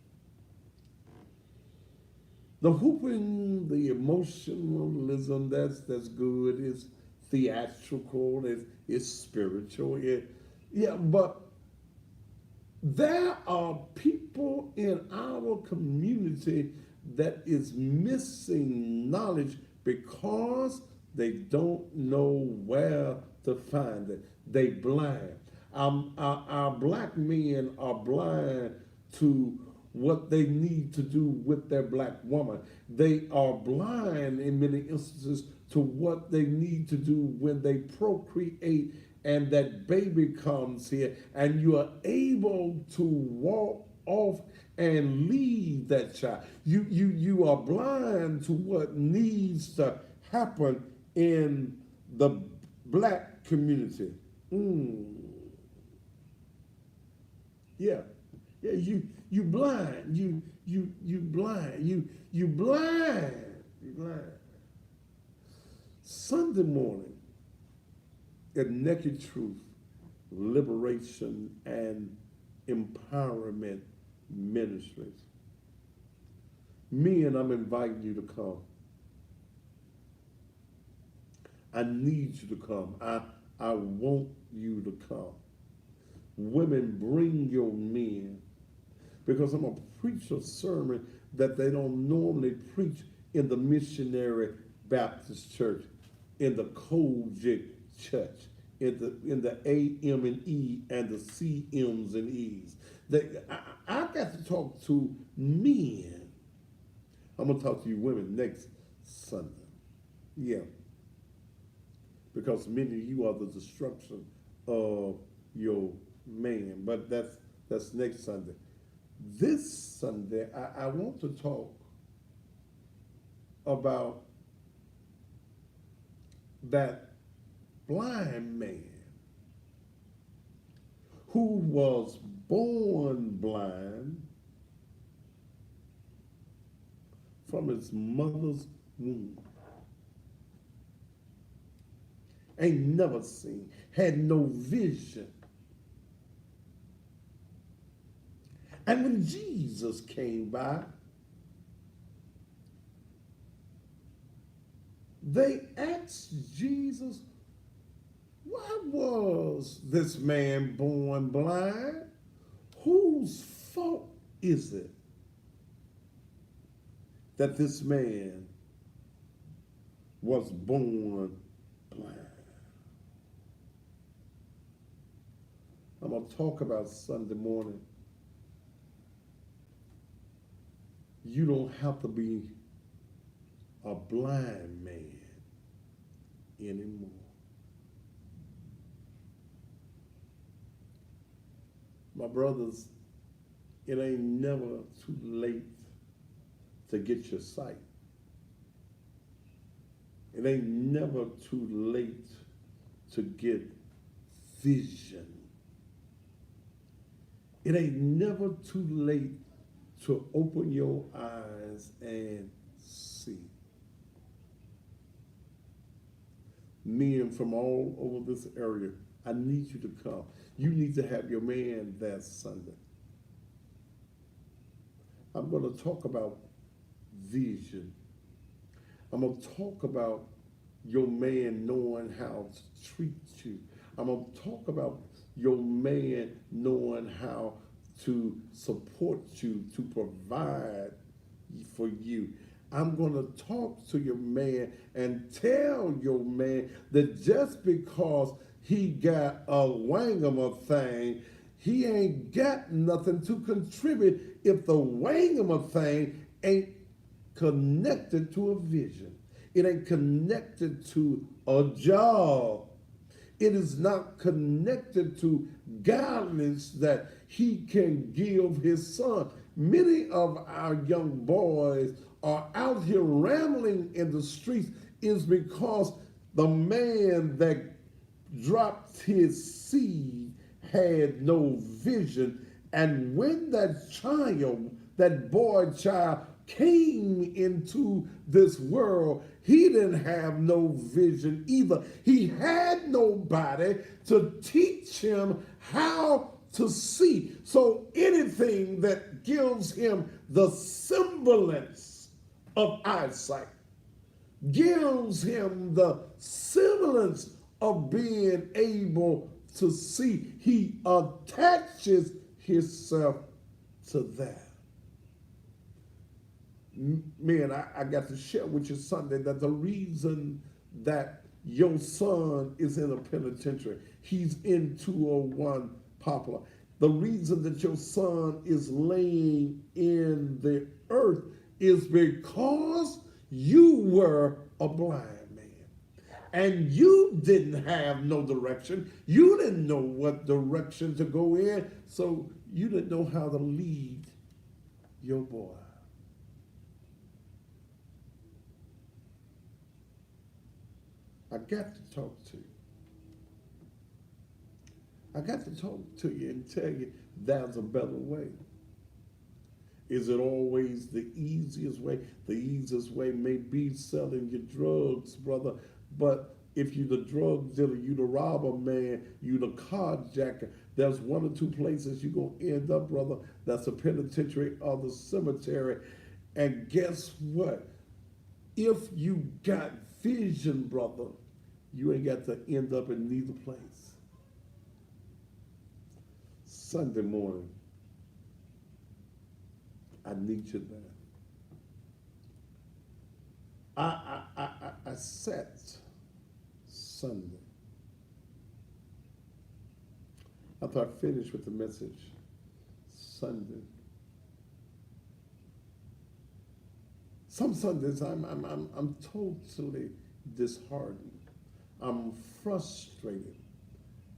The hooping, the emotionalism, that's good. It's theatrical. It's spiritual. But there are people in our community that is missing knowledge because they don't know where to find it. They blind. Our black men are blind to what they need to do with their black woman. They are blind in many instances to what they need to do when they procreate and that baby comes here, and you are able to walk off and leave that child. You are blind to what needs to happen in the black community. You blind. You blind. You blind. Sunday morning at Naked Truth, Liberation and Empowerment Ministries. Men, I'm inviting you to come. I need you to come. I want you to come. Women, bring your men, because I'm going to preach a sermon that they don't normally preach in the Missionary Baptist Church, in the Kojic Church, in the AM and E and the CMs and E's. I got to talk to men. I'm going to talk to you women next Sunday. Yeah. Because many of you are the destruction of your man. But that's next Sunday. This Sunday, I want to talk about that blind man who was born blind from his mother's womb. Ain't never seen, had no vision. And when Jesus came by, they asked Jesus, why was this man born blind? Whose fault is it that this man was born blind? I'm going to talk about Sunday morning. You don't have to be a blind man anymore. My brothers, it ain't never too late to get your sight. It ain't never too late to get vision. It ain't never too late to open your eyes and see. Men from all over this area, I need you to come. You need to have your man that Sunday. I'm going to talk about vision. I'm going to talk about your man knowing how to treat you. I'm going to talk about your man knowing how to support you, to provide for you. I'm going to talk to your man and tell your man that just because he got a wangama thing, he ain't got nothing to contribute if the wangama thing ain't connected to a vision. It ain't connected to a job. It is not connected to guidance that he can give his son. Many of our young boys are out here rambling in the streets is because the man that dropped his seed had no vision. And when that child, that boy child, came into this world, he didn't have no vision either. He had nobody to teach him how to see. So anything that gives him the semblance of eyesight, gives him the semblance of being able to see, he attaches himself to that. Man, I got to share with you Sunday that the reason that your son is in a penitentiary, he's in 201 Poplar. The reason that your son is laying in the earth is because you were a blind man. And you didn't have no direction. You didn't know what direction to go in, so you didn't know how to lead your boy. I got to talk to you. I got to talk to you and tell you there's a better way. Is it always the easiest way? The easiest way may be selling your drugs, brother. But if you the drug dealer, you the robber man, you the carjacker, there's one or two places you're going to end up, brother. That's a penitentiary or the cemetery. And guess what? If you got vision, brother, you ain't got to end up in neither place. Sunday morning, I need you there. I sat Sunday. After I finished with the message Sunday. Some Sundays I'm totally disheartened. I'm frustrated.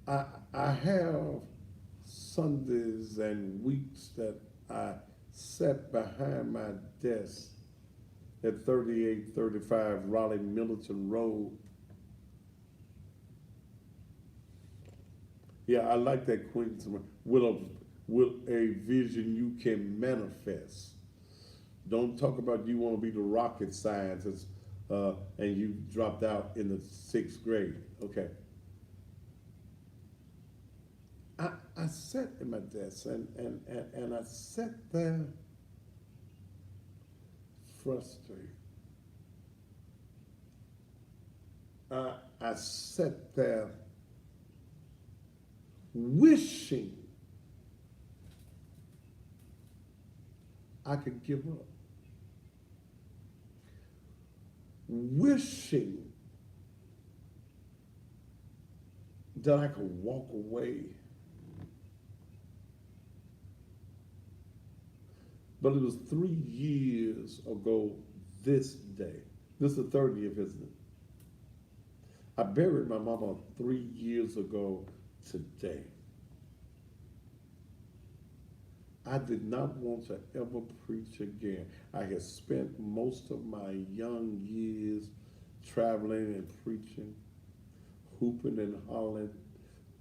I have Sundays and weeks that I sat behind my desk at 3835 Raleigh Milton Road. Yeah, I like that Queen. With a vision you can manifest. Don't talk about you want to be the rocket scientist and you dropped out in the 6th grade. Okay. I sat in my desk and I sat there frustrated. I sat there wishing I could give up. Wishing that I could walk away But it was 3 years ago this day. This is the 30th, isn't it? I buried my mama 3 years ago today. I did not want to ever preach again. I had spent most of my young years traveling and preaching, hooping and hollering,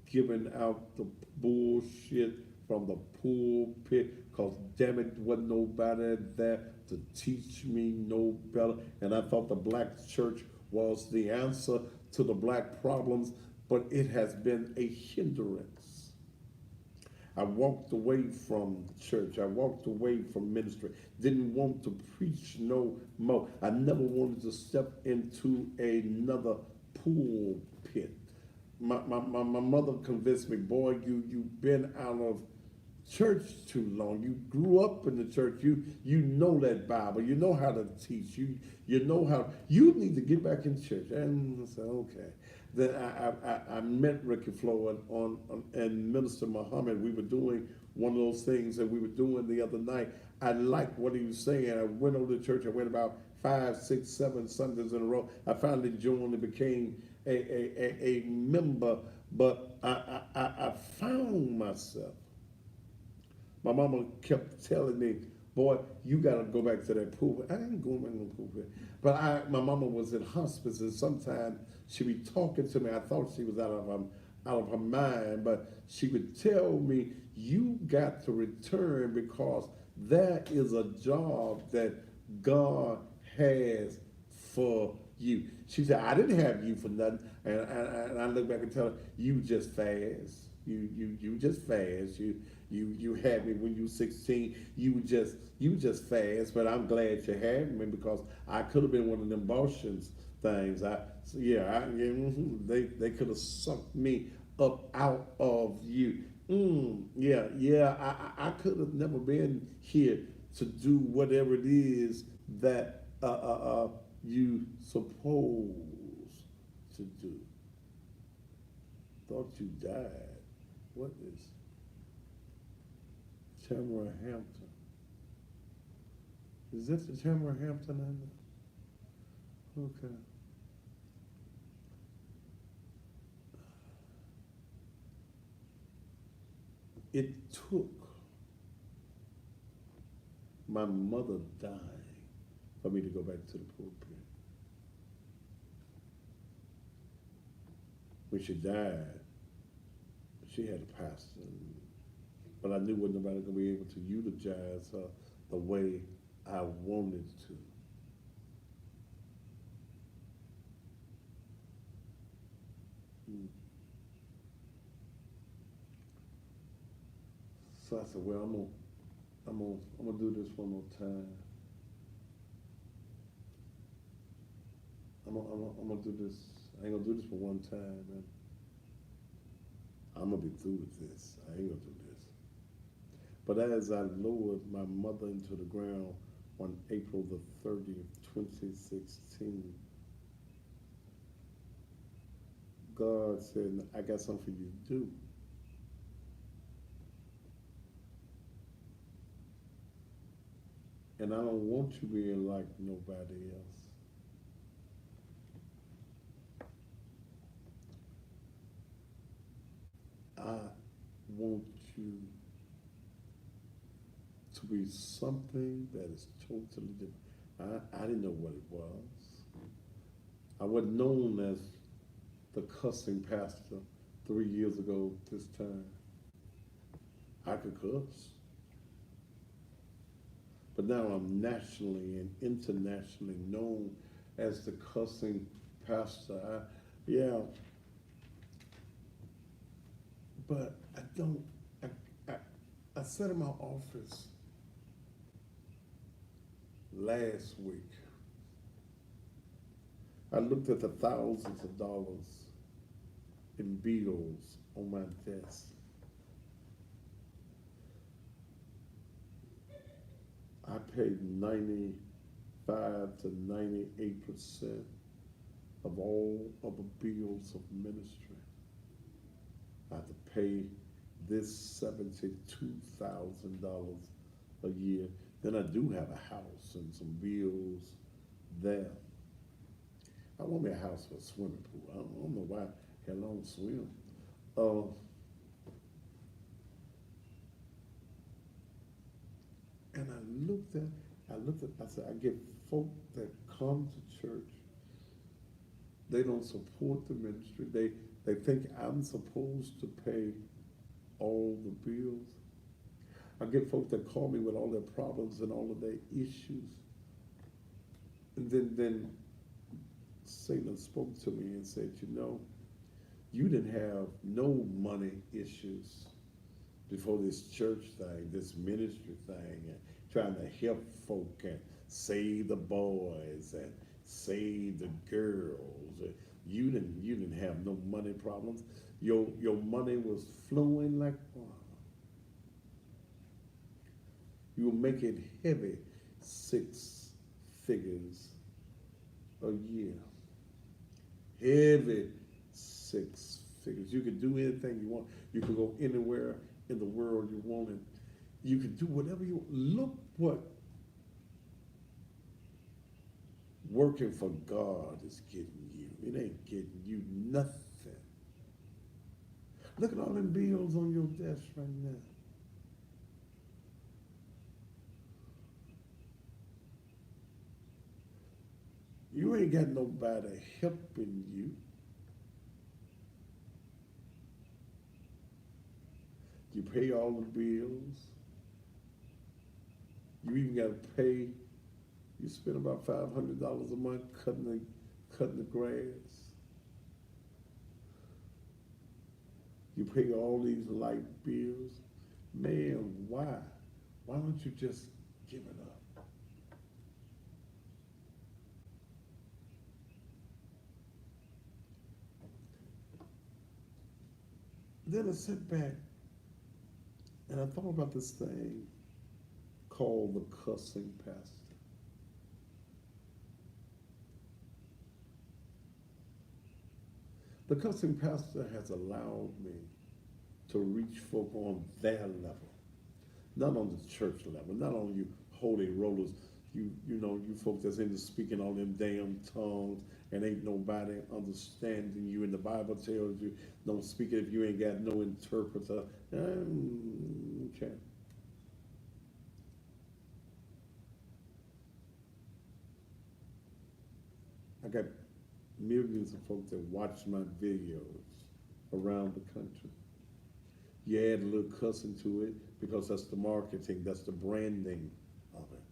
giving out the bullshit from the pulpit, because damn it, wasn't nobody there to teach me no better. And I thought the black church was the answer to the black problems, but it has been a hindrance. I walked away from church. I walked away from ministry. Didn't want to preach no more. I never wanted to step into another pulpit. My mother convinced me, boy, you've been out of church too long. You grew up in the church. You know that Bible. You know how to teach. You know how. You need to get back in church. And I said, okay. Then I met Ricky Flo and Minister Muhammad. We were doing one of those things that we were doing the other night. I liked what he was saying. I went over to church. I went about 5, 6, 7 Sundays in a row. I finally joined and became a member. But I found myself. My mama kept telling me, boy, you got to go back to that pulpit. I ain't going back to the pulpit. But my mama was in hospice, and sometimes she'd be talking to me. I thought she was out of her mind, but she would tell me, you got to return because there is a job that God has for you. She said, I didn't have you for nothing. And I look back and tell her, you just fast. You just fast. You had me when you were 16. You just fast, but I'm glad you had me because I could have been one of them abortions things. They could have sucked me up out of you. I could have never been here to do whatever it is that you supposed to do. Thought you died. What is Tamara Hampton? Is that the Tamara Hampton I know? Okay. It took my mother dying for me to go back to the pulpit. When she died, she had a pastor, but I knew wasn't nobody gonna be able to utilize her the way I wanted to. So I said, well, I'm gonna do this one more time. I'm gonna do this. I ain't gonna do this for one time, man. I'm gonna be through with this. I ain't gonna do this. But as I lowered my mother into the ground on April the 30th, 2016, God said, I got something for you to do. And I don't want you being like nobody else. I want you to be something that is totally different. I didn't know what it was. I wasn't known as the cussing pastor 3 years ago this time. I could cuss. But now I'm nationally and internationally known as the cussing pastor. But I sat in my office last week. I looked at the thousands of dollars in bills on my desk. I paid 95 to 98% of all of the bills of ministry. I have to pay this $72,000 a year Then I do have a house and some bills there. I want me a house with a swimming pool. I don't know why I don't swim. Uh, and I said, I get folk that come to church. They don't support the ministry. They think I'm supposed to pay all the bills. I get folks that call me with all their problems and all of their issues. And then Satan spoke to me and said, you know, you didn't have no money issues before this church thing, this ministry thing, and trying to help folk and save the boys and save the girls. You didn't have no money problems. Your money was flowing like water. You were making heavy 6 figures a year. Heavy 6 figures. You could do anything you want. You could go anywhere in the world you wanted. You could do whatever you want. Look what working for God is getting you. It ain't getting you nothing. Look at all them bills on your desk right now. You ain't got nobody helping you. You pay all the bills. You even got to pay. You spend about $500 a month cutting the grass. You pay all these light bills. Man, why? Why don't you just give it up? Then I sit back and I thought about this thing called the cussing pastor. The cussing pastor has allowed me to reach folk on their level, not on the church level, not on you holy rollers, you know, you folks that's into speaking all them damn tongues and ain't nobody understanding you. And the Bible tells you, don't speak it if you ain't got no interpreter. Okay. I got millions of folks that watch my videos around the country. You add a little cussing to it because that's the marketing, that's the branding of it.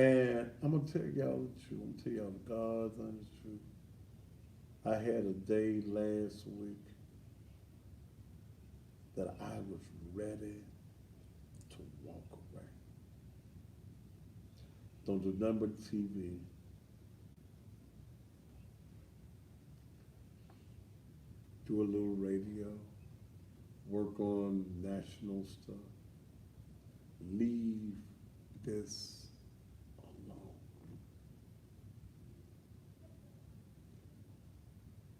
And I'm gonna tell y'all the truth. I'm gonna tell y'all the God's honest truth. I had a day last week that I was ready to walk away. Don't do nothing but TV. Do a little radio. Work on national stuff. Leave this alone.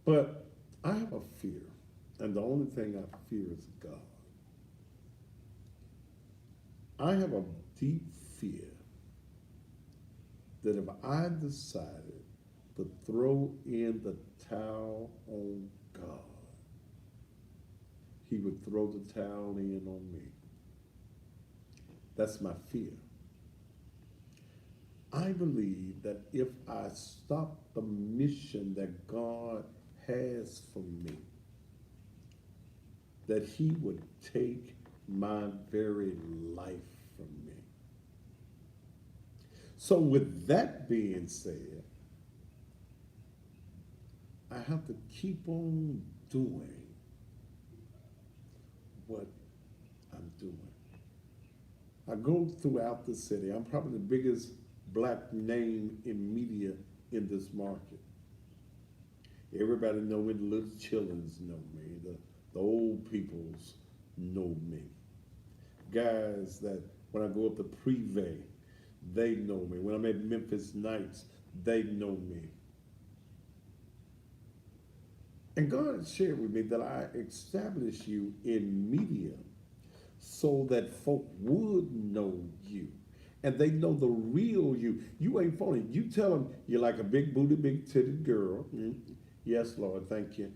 But I have a fear, and the only thing I fear is God. I have a deep fear that if I decided to throw in the towel on God, He would throw the towel in on me. That's my fear. I believe that if I stop the mission that God has for me, that He would take my very life from me. So with that being said, I have to keep on doing what I'm doing. I go throughout the city. I'm probably the biggest black name in media in this market. Everybody know me, the little childrens know me, the old peoples know me. Guys that when I go up to Privé, they know me. When I'm at Memphis Nights, they know me. And God shared with me that I establish you in media so that folk would know you. And they know the real you. You ain't phony. You tell them you're like a big booty, big titted girl. Yes, Lord, thank you.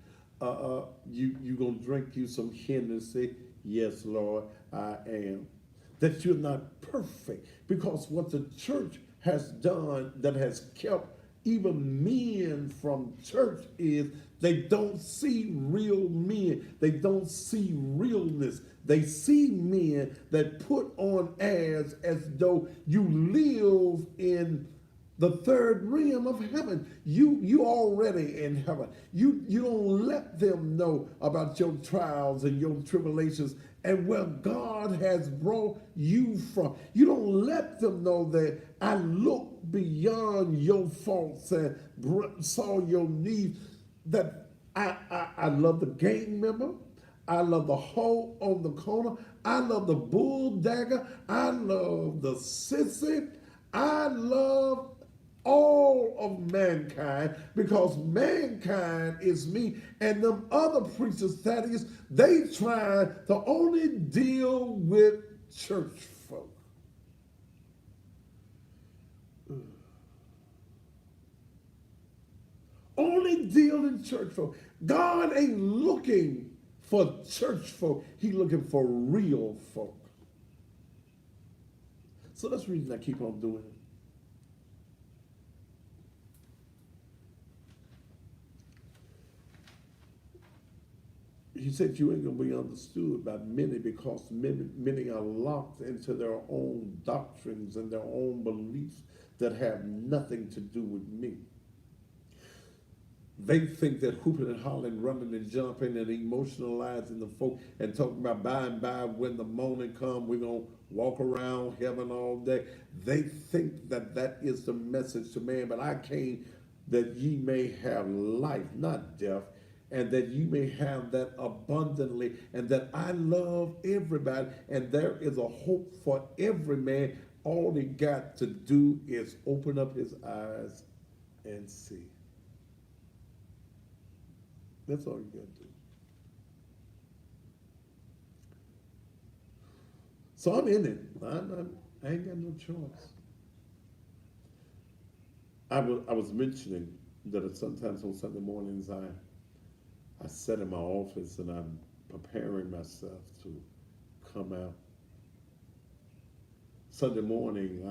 You gonna drink you some Hennessy? Yes, Lord, I am. That you're not perfect, because what the church has done that has kept even men from church is they don't see real men. They don't see realness. They see men that put on airs as though you live in the third realm of heaven. You already in heaven. You don't let them know about your trials and your tribulations and where God has brought you from. You don't let them know that I looked beyond your faults and saw your needs. That I love the gang member. I love the hoe on the corner. I love the bull dagger. I love the sissy. I love all of mankind, because mankind is me. And them other preachers, Thaddeus, they try to only deal with church folk. Only deal in church folk. God ain't looking for church folk. He's looking for real folk. So that's the reason I keep on doing it. He said you ain't gonna be understood by many, because many are locked into their own doctrines and their own beliefs that have nothing to do with me. They think that hooping and hollering, running and jumping and emotionalizing the folk and talking about by and by when the morning come, we're going to walk around heaven all day. They think that that is the message to man, but I came that ye may have life, not death, and that you may have that abundantly, and that I love everybody, and there is a hope for every man. All he got to do is open up his eyes and see. That's all you got to do. So I'm in it. I ain't got no choice. I was mentioning that sometimes on Sunday mornings I sit in my office and I'm preparing myself to come out. Sunday morning,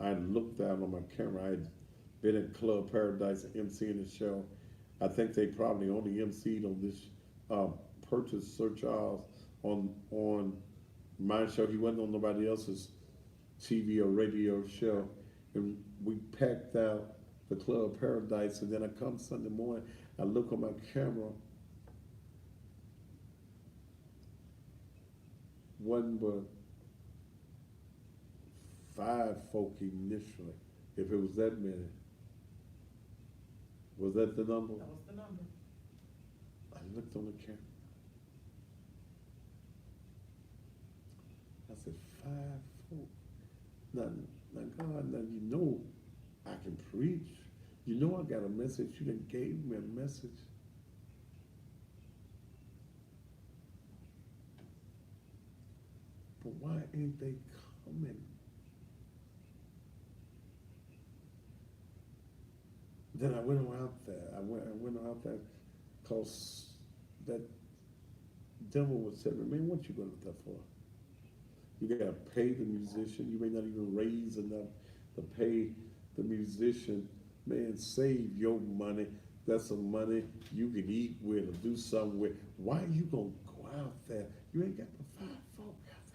I looked out on my camera. I had been at Club Paradise emceeing a show. I think they probably only emceed on this Purchase Sir Charles on my show. He wasn't on nobody else's TV or radio show. And we packed out the Club Paradise, and then I come Sunday morning, I look on my camera, one but 5 folk initially, if it was that many. Was that the number? That was the number. I looked on the camera. I said, 5 folk. Now God, now you know I can preach. You know I got a message. You done gave me a message. But why ain't they coming? Then I went out there. I went out there because that devil was telling me, man, what you going up there for? You got to pay the musician. You may not even raise enough to pay the musician. Man, save your money. That's some money you can eat with or do something with. Why you going to go out there? You ain't got the 5 folk out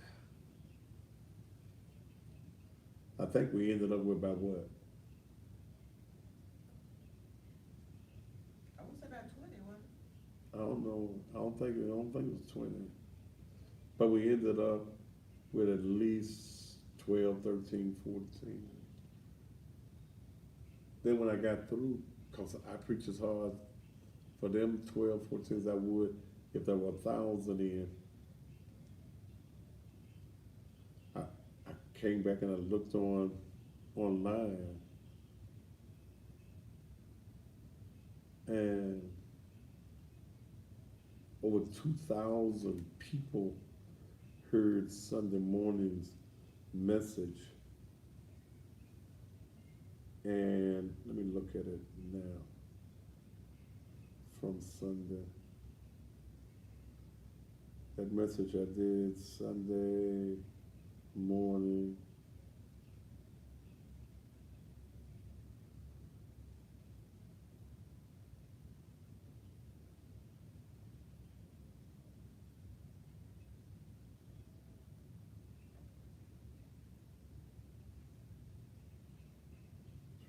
there. I think we ended up with about what? I would say about 20, wasn't it? I don't know. I don't think it was 20. But we ended up with at least 12, 13, 14. Then when I got through, because I preach as hard for them 12, 14 as I would if there were 1,000 in. I came back and I looked online, and over 2,000 people heard Sunday morning's message. And let me look at it now from Sunday. That message I did Sunday morning.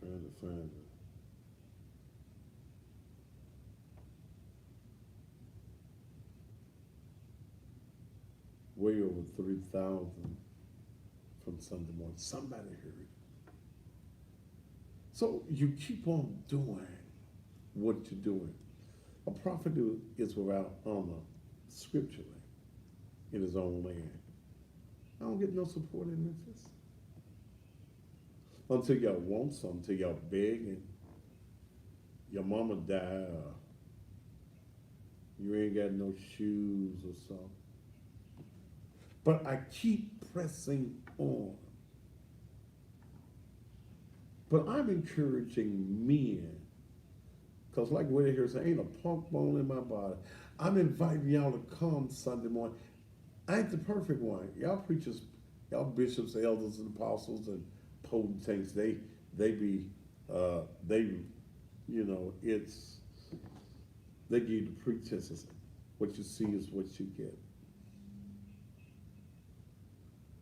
Trying to find it. Way over 3,000 from Sunday morning. Somebody heard it. So you keep on doing what you're doing. A prophet is without honor scripturally in his own land. I don't get no support in Memphis. Until y'all want something, until y'all begging, your mama died, or you ain't got no shoes or something. But I keep pressing on. But I'm encouraging men, because like Willie here said, ain't a punk bone in my body. I'm inviting y'all to come Sunday morning. I ain't the perfect one. Y'all preachers, y'all bishops, elders, and apostles, and potentates, they give you the pretenses. What you see is what you get.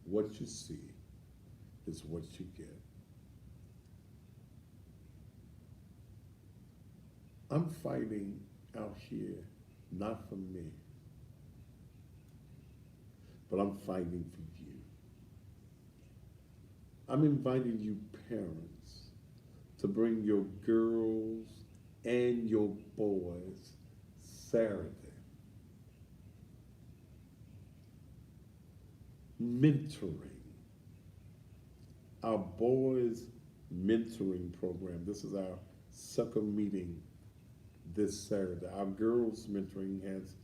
What you see is what you get. I'm fighting out here, not for me, but I'm fighting for you. I'm inviting you parents to bring your girls and your boys Saturday. Mentoring. Our boys mentoring program. This is our second meeting this Saturday. Our girls mentoring has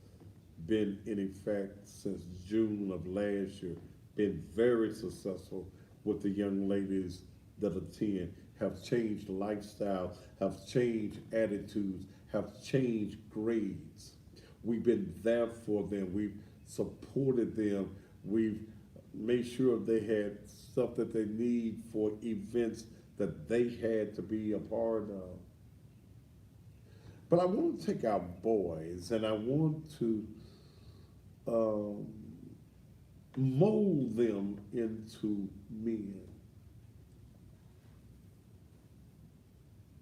been in effect since June of last year. Been very successful with the young ladies that attend, have changed lifestyles, have changed attitudes, have changed grades. We've been there for them. We've supported them. We've made sure they had stuff that they need for events that they had to be a part of. But I want to take our boys and I want to mold them into men.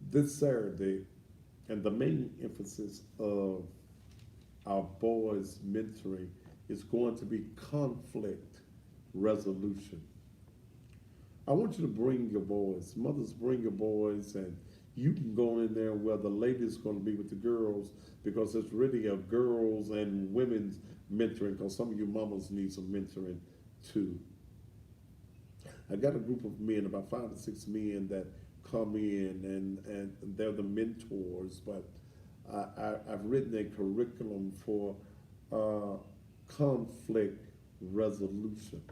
This Saturday, and the main emphasis of our boys mentoring is going to be conflict resolution. I want you to bring your boys. Mothers, bring your boys, and you can go in there where the ladies going to be with the girls, because it's really a girls and women's mentoring, because some of you mamas need some mentoring too. I got a group of men, about 5 or 6 men that come in, and they're the mentors, but I've written a curriculum for conflict resolution.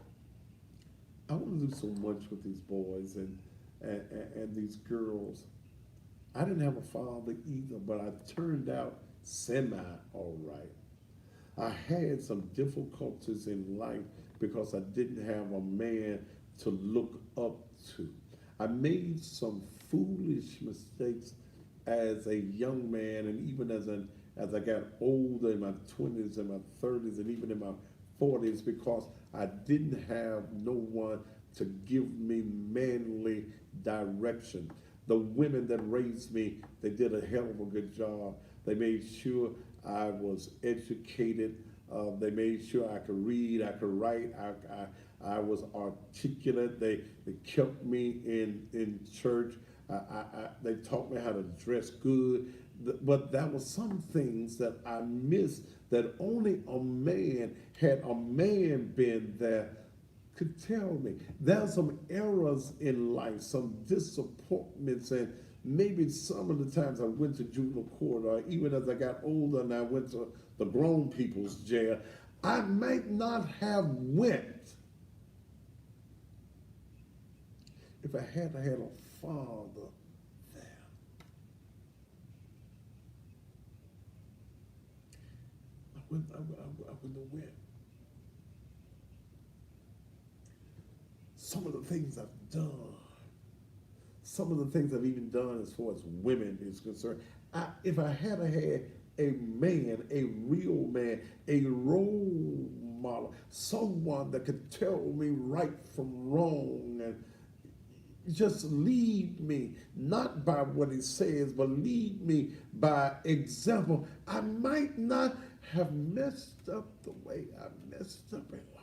I want to do so much with these boys and these girls. I didn't have a father either, but I turned out semi all right. I had some difficulties in life because I didn't have a man to look up to. I made some foolish mistakes as a young man, and even as I got older, in my 20s and my 30s, and even in my 40s, because I didn't have no one to give me manly direction. The women that raised me, they did a hell of a good job. They made sure I was educated. They made sure I could read, I could write, I was articulate. They kept me in church. They taught me how to dress good. But that was some things that I missed, that only a man, had a man been there, could tell me. There's some errors in life, some disappointments, and maybe some of the times I went to juvenile court, or even as I got older and I went to the grown people's jail, I might not have went if I had a father there. I wouldn't have went. Some of the things I've done, some of the things I've even done as far as women is concerned, if I had a man, a real man, a role model, someone that could tell me right from wrong and just lead me, not by what he says, but lead me by example, I might not have messed up the way I messed up in life.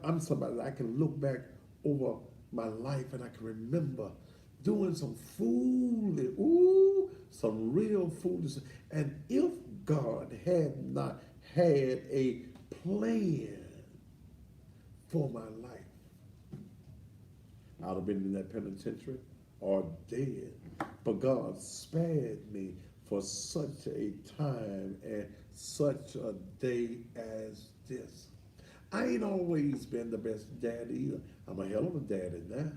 I'm somebody that I can look back over my life and I can remember doing some some real foolish. And if God had not had a plan for my life, I'd have been in that penitentiary or dead. But God spared me for such a time and such a day as this. I ain't always been the best dad either. I'm a hell of a daddy now.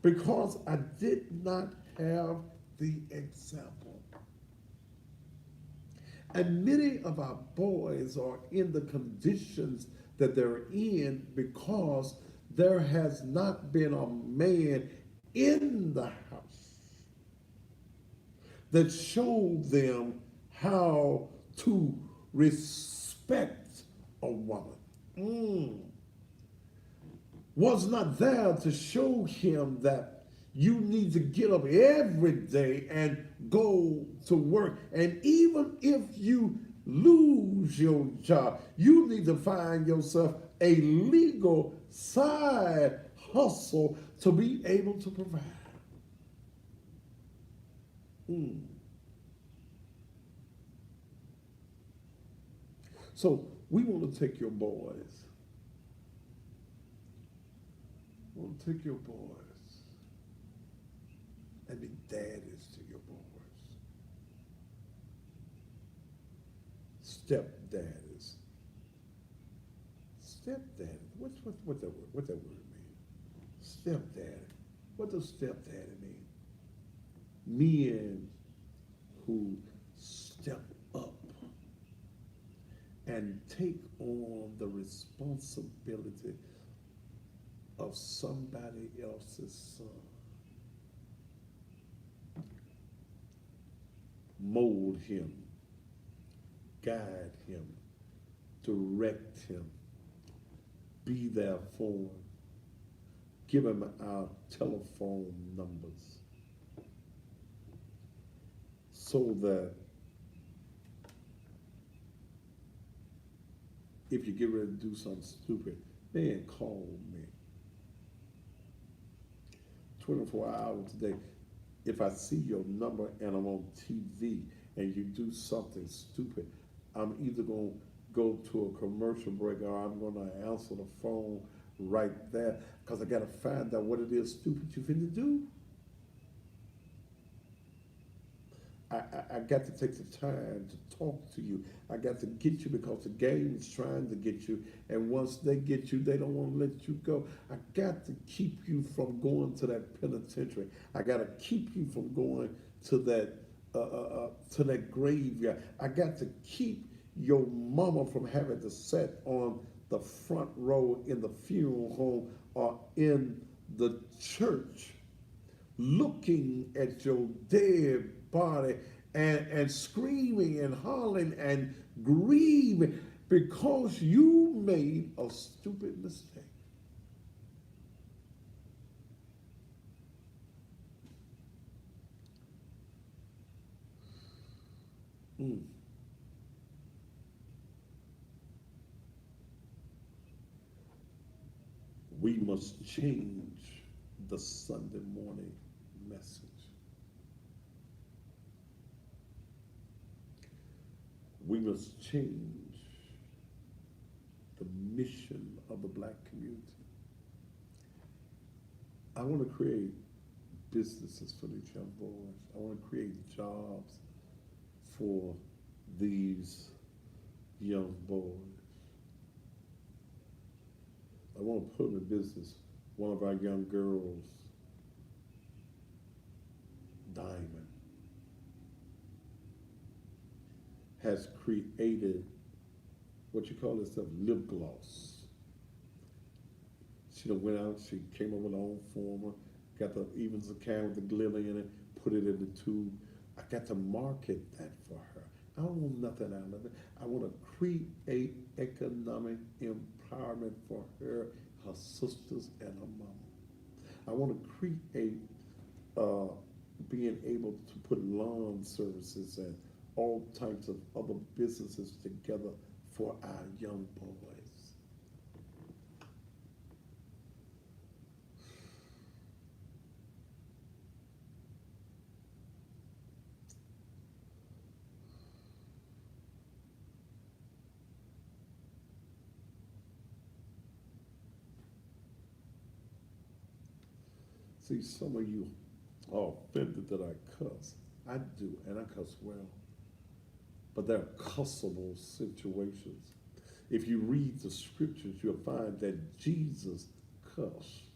Because I did not have the example. And many of our boys are in the conditions that they're in because there has not been a man in the house that showed them how to respect a woman. Was not there to show him that you need to get up every day and go to work. And even if you lose your job, you need to find yourself a legal side hustle to be able to provide. So we want to take your boys. We want to take your boys and be daddies to your boys. Stepdaddies. Stepdaddy. What that word mean? Stepdaddy. What does stepdaddy mean? Men who step up and take on the responsibility of somebody else's son. Mold him, guide him, direct him, be there for him, give him our telephone numbers so that if you get ready to do something stupid, man, call me. 24 hours a day. If I see your number and I'm on TV and you do something stupid, I'm either going to go to a commercial break or I'm going to answer the phone right there because I got to find out what it is stupid you finna do. I got to take the time to talk to you. I got to get you because the game's trying to get you. And once they get you, they don't want to let you go. I got to keep you from going to that penitentiary. I got to keep you from going to that graveyard. I got to keep your mama from having to sit on the front row in the funeral home or in the church looking at your dead body and screaming and hollering and grieving because you made a stupid mistake. We must change the Sunday morning message. We must change the mission of the black community. I want to create businesses for these young boys. I want to create jobs for these young boys. I want to put in business one of our young girls, Diamond, has created what you call this stuff, lip gloss. She done went out, she came up with her own former, got the evens a can with the glitter in it, put it in the tube. I got to market that for her. I don't want nothing out of it. I want to create economic empowerment for her, her sisters, and her mama. I want to create being able to put lawn services and all types of other businesses together for our young boys. See, some of you are offended that I cuss. I do, and I cuss well. But there are cussable situations. If you read the scriptures, you'll find that Jesus cussed.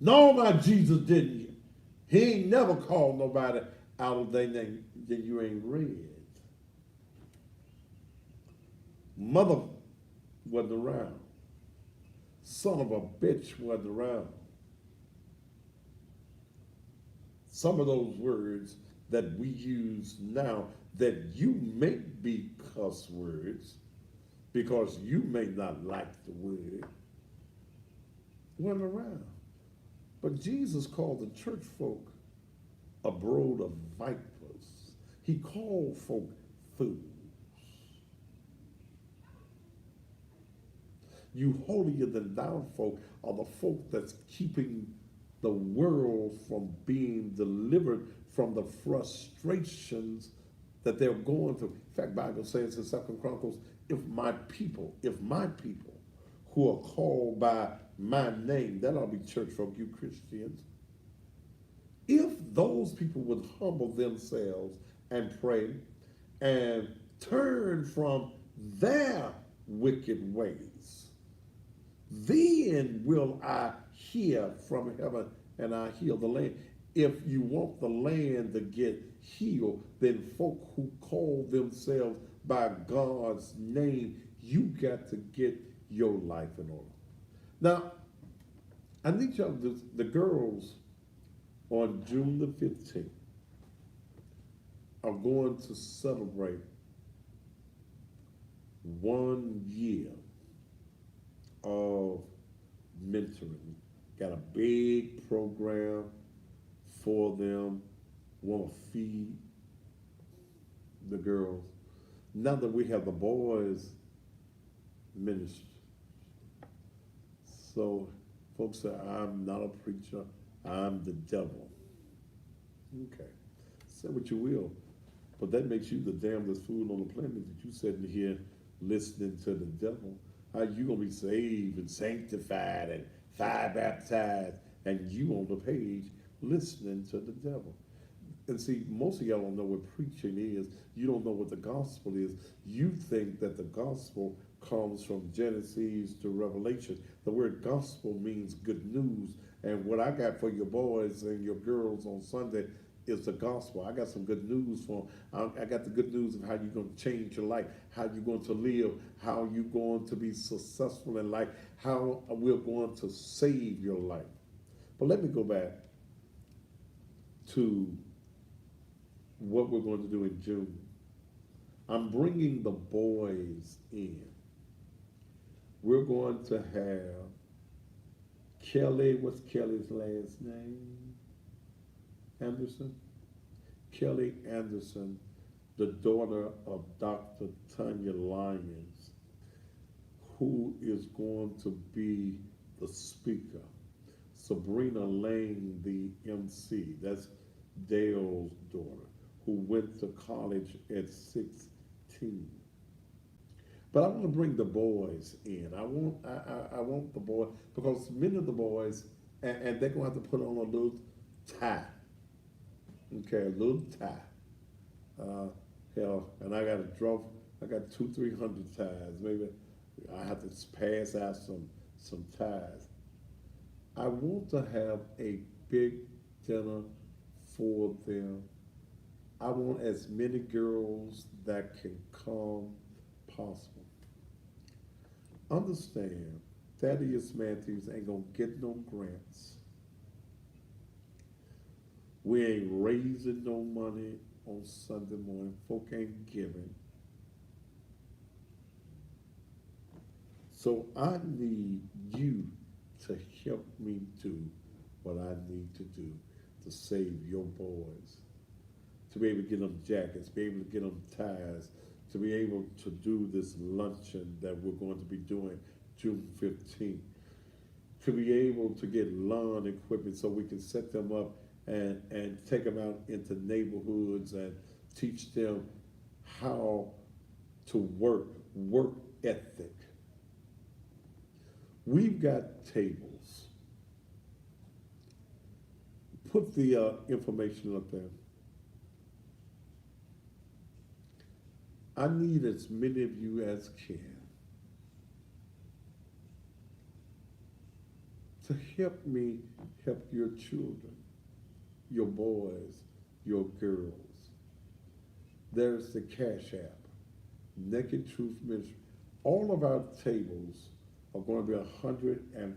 No, my Jesus didn't. He ain't never called nobody out of their name that you ain't read. Mother wasn't around. Son of a bitch wasn't around. Some of those words that we use now that you may be cuss words because you may not like the word weren't around. But Jesus called the church folk a brood of vipers. He called folk fools. You holier than thou folk are the folk that's keeping the world from being delivered from the frustrations that they're going through. In fact, Bible says in 2 Chronicles, if my people who are called by my name, that ought to be church folk, you Christians, if those people would humble themselves and pray and turn from their wicked ways, then will I hear from heaven and I heal the land. If you want the land to get healed, then folk who call themselves by God's name, you got to get your life in order. Now, I need y'all to do, the girls on June the 15th are going to celebrate 1 year of mentoring. Got a big program for them. Want to feed the girls. Now that we have the boys ministry. So folks say, I'm not a preacher, I'm the devil. Okay, say what you will, but that makes you the damnedest fool on the planet that you sitting here listening to the devil. How you gonna be saved and sanctified and fire baptized and you on the page listening to the devil? And see, most of y'all don't know what preaching is. You don't know what the gospel is. You think that the gospel comes from Genesis to Revelation. The word gospel means good news. And what I got for your boys and your girls on Sunday is the gospel. I got some good news for them. I got the good news of how you're going to change your life, how you're going to live, how you're going to be successful in life, how we're going to save your life. But let me go back to what we're going to do in June. I'm bringing the boys in. We're going to have Kelly, what's Kelly's last name? Anderson? Kelly Anderson, the daughter of Dr. Tanya Lyons, who is going to be the speaker. Sabrina Lane, the MC, that's Dale's daughter, who went to college at 16. But I want to bring the boys in. I want the boys, because many of the boys and they're gonna have to put on a little tie. Okay, a little tie. Hell, and I got 200-300 ties. Maybe I have to pass out some ties. I want to have a big dinner for them. I want as many girls that can come possible. Understand, Thaddeus Matthews ain't gonna get no grants. We ain't raising no money on Sunday morning. Folk ain't giving. So I need you to help me do what I need to do to save your boys. To be able to get them jackets, be able to get them ties, to be able to do this luncheon that we're going to be doing June 15th. To be able to get lawn equipment so we can set them up and take them out into neighborhoods and teach them how to work ethic. We've got tables. Put the information up there. I need as many of you as can to help me help your children, your boys, your girls. There's the Cash App, Naked Truth Ministry. All of our tables are going to be $150.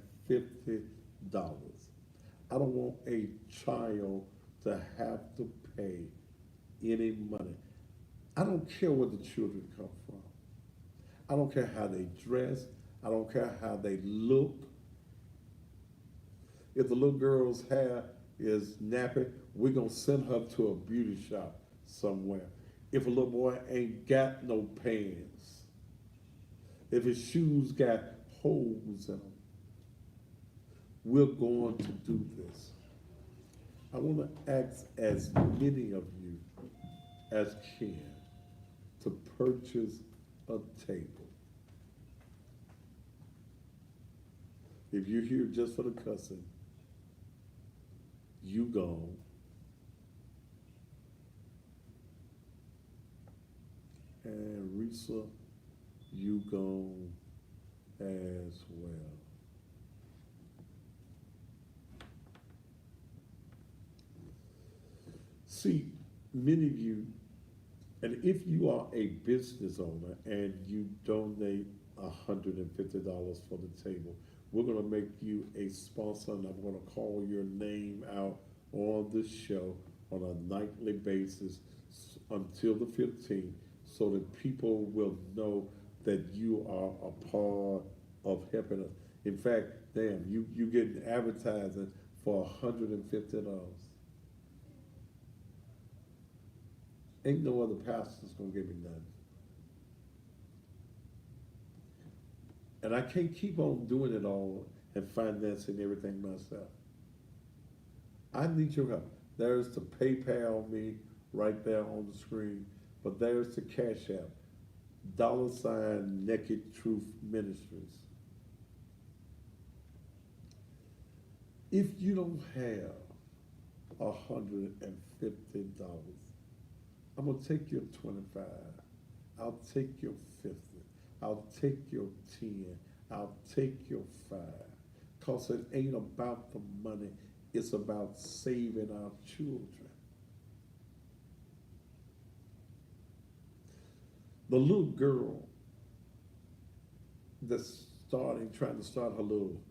I don't want a child to have to pay any money. I don't care where the children come from. I don't care how they dress. I don't care how they look. If the little girl's hair is nappy, we're going to send her to a beauty shop somewhere. If a little boy ain't got no pants, if his shoes got holes in them, we're going to do this. I want to ask as many of you as can to purchase a table. If you're here just for the cussing, you gone. And Risa, you gone as well. See, many of you, and if you are a business owner and you donate $150 for the table, we're going to make you a sponsor, and I'm going to call your name out on the show on a nightly basis until the 15th, so that people will know that you are a part of helping us. In fact, damn, you getting advertising for $150. Ain't no other pastor's gonna give me nothing. And I can't keep on doing it all and financing everything myself. I need your help. There's the PayPal me right there on the screen, but there's the Cash App, $ Naked Truth Ministries. If you don't have $150, I'm gonna take your 25. I'll take your 50. I'll take your 10. I'll take your 5. Cause it ain't about the money. It's about saving our children. The little girl that's trying to start her little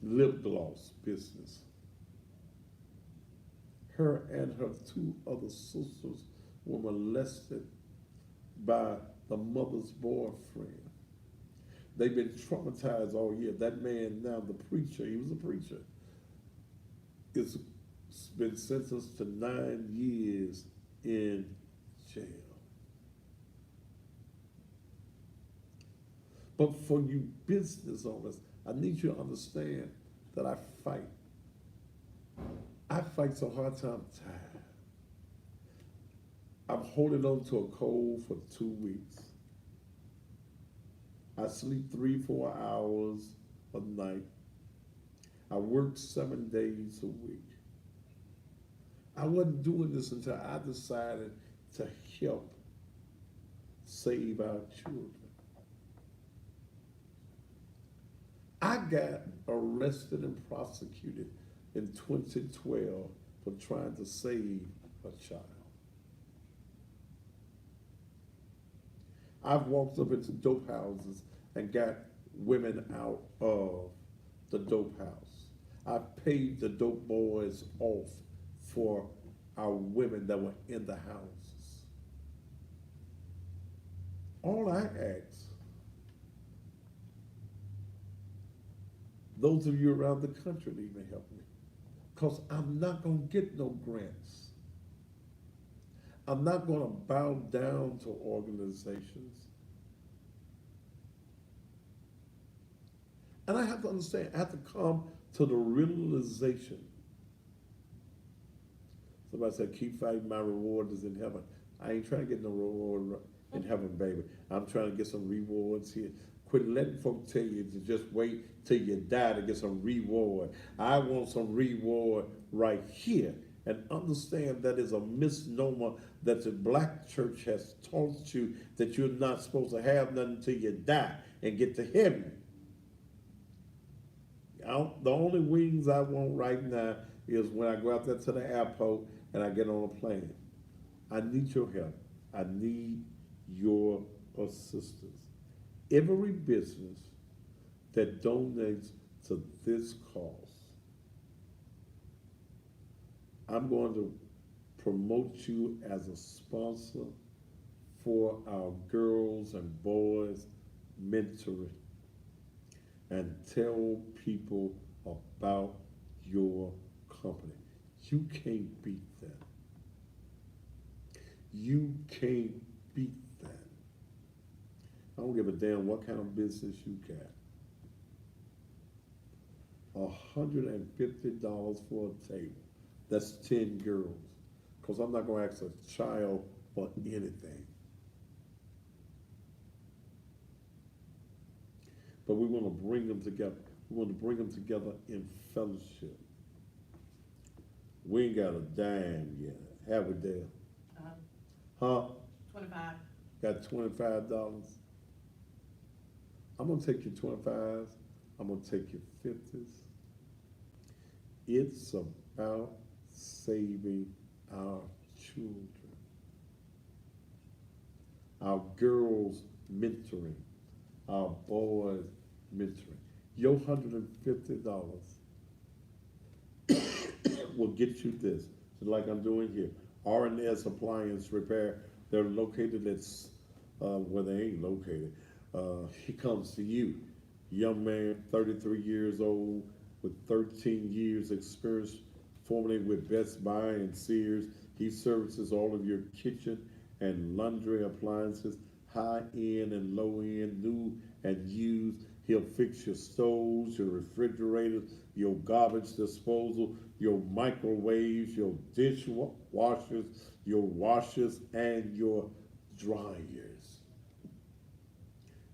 lip gloss business. Her and her 2 other sisters were molested by the mother's boyfriend. They've been traumatized all year. That man now, the preacher, he was a preacher, is been sentenced to 9 years in jail. But for you business owners, I need you to understand that I fight so hard till I'm tired. I'm holding on to a cold for 2 weeks. I sleep 3-4 hours a night. I worked 7 days a week. I wasn't doing this until I decided to help save our children. I got arrested and prosecuted in 2012 for trying to save a child. I've walked up into dope houses and got women out of the dope house. I've paid the dope boys off for our women that were in the houses. All I ask, those of you around the country need to help me, because I'm not going to get no grants. I'm not going to bow down to organizations. And I have to understand, I have to come to the realization. Somebody said, keep fighting, my reward is in heaven. I ain't trying to get no reward in heaven, baby. I'm trying to get some rewards here. Quit letting folks tell you to just wait till you die to get some reward. I want some reward right here. And understand that is a misnomer that the black church has taught you, that you're not supposed to have nothing until you die and get to heaven. The only wings I want right now is when I go out there to the airport and I get on a plane. I need your help. I need your assistance. Every business that donates to this cause, I'm going to promote you as a sponsor for our girls and boys mentoring, and tell people about your company. You can't beat that. You can't beat that. I don't give a damn what kind of business you got. $150 for a table. That's 10 girls. Because I'm not going to ask a child for anything. But we want to bring them together. We want to bring them together in fellowship. We ain't got a dime yet. Have we, Dale? Huh? 25. Got $25. I'm going to take your 25s. I'm going to take your 50s. It's about saving our children. Our girls mentoring. Our boys mentoring. Your $150 will get you this. So like I'm doing here. R&S Appliance Repair. They're located at, well, they ain't located. He comes to you. Young man, 33 years old, with 13 years experience, formerly with Best Buy and Sears. He services all of your kitchen and laundry appliances, high-end and low-end, new and used. He'll fix your stoves, your refrigerators, your garbage disposal, your microwaves, your dishwashers, your washers, and your dryers.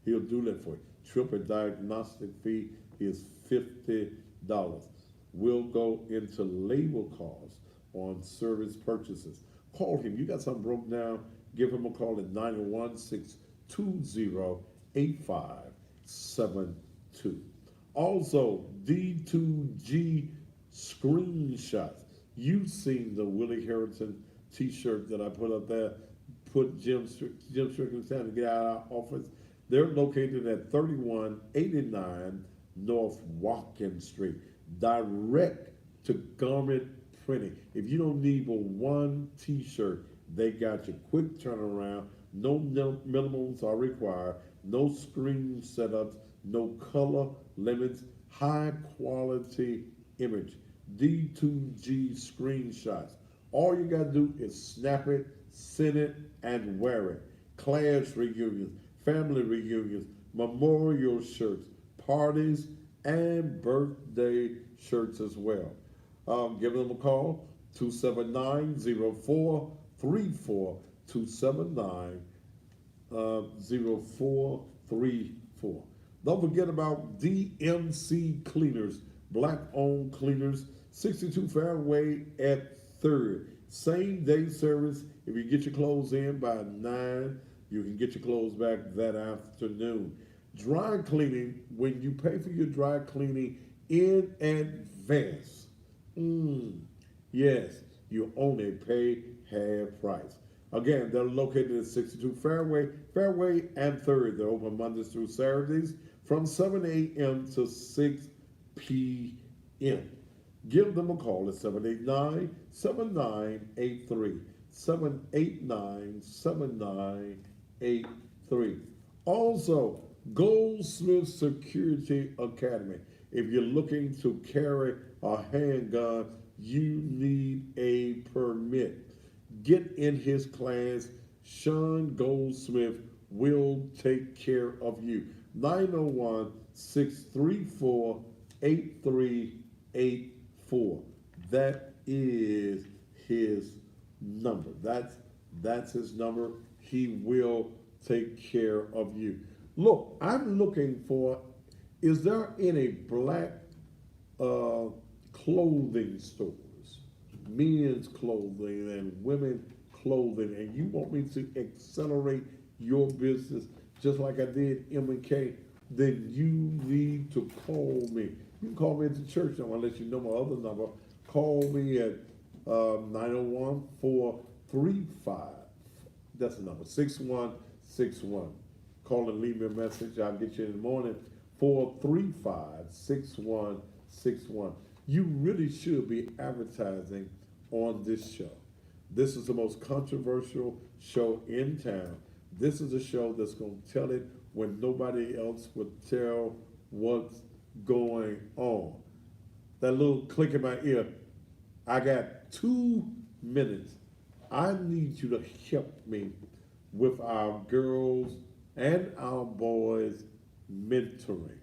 He'll do that for you. Triple diagnostic fee is $50. We'll go into labor costs on service purchases. Call him. You got something broke down, give him a call at 916-208-8572. Also, D2G screenshots. You've seen the Willie Harrington t-shirt that I put up there, put Jim Strickland's down to get out of our office. They're located at 3189 North Watkins Street, direct to garment printing. If you don't need but one t-shirt, they got you. Quick turnaround, no minimums are required, no screen setups, no color limits, high quality image. D2G screenshots. All you gotta do is snap it, send it, and wear it. Class reunions, family reunions, memorial shirts, parties, and birthday shirts as well. Give them a call, 279-0434, 279-0434. Don't forget about DMC Cleaners. Black-owned cleaners, 62 Fairway at 3rd. Same day service. If you get your clothes in by 9, you can get your clothes back that afternoon. Dry cleaning, when you pay for your dry cleaning in advance, yes, you only pay half price. Again, they're located at 62 Fairway and 3rd. They're open Mondays through Saturdays from 7 a.m. to 6 p.m. Give them a call at 789-7983. 789-7983. Also, Goldsmith Security Academy. If you're looking to carry a handgun, you need a permit. Get in his class. Sean Goldsmith will take care of you. 901-634-8384. That is his number. That's his number. He will take care of you. Look, I'm looking for, is there any black clothing stores, men's clothing and women's clothing, and you want me to accelerate your business just like I did M&K, then you need to call me. You can call me at the church. I'm going to let you know my other number. Call me at 901-435. That's the number, 6161. Call and leave me a message. I'll get you in the morning, 435-6161. You really should be advertising on this show. This is the most controversial show in town. This is a show that's going to tell it when nobody else would tell what's going on. That little click in my ear, I got 2 minutes. I need you to help me with our girls and our boys mentoring,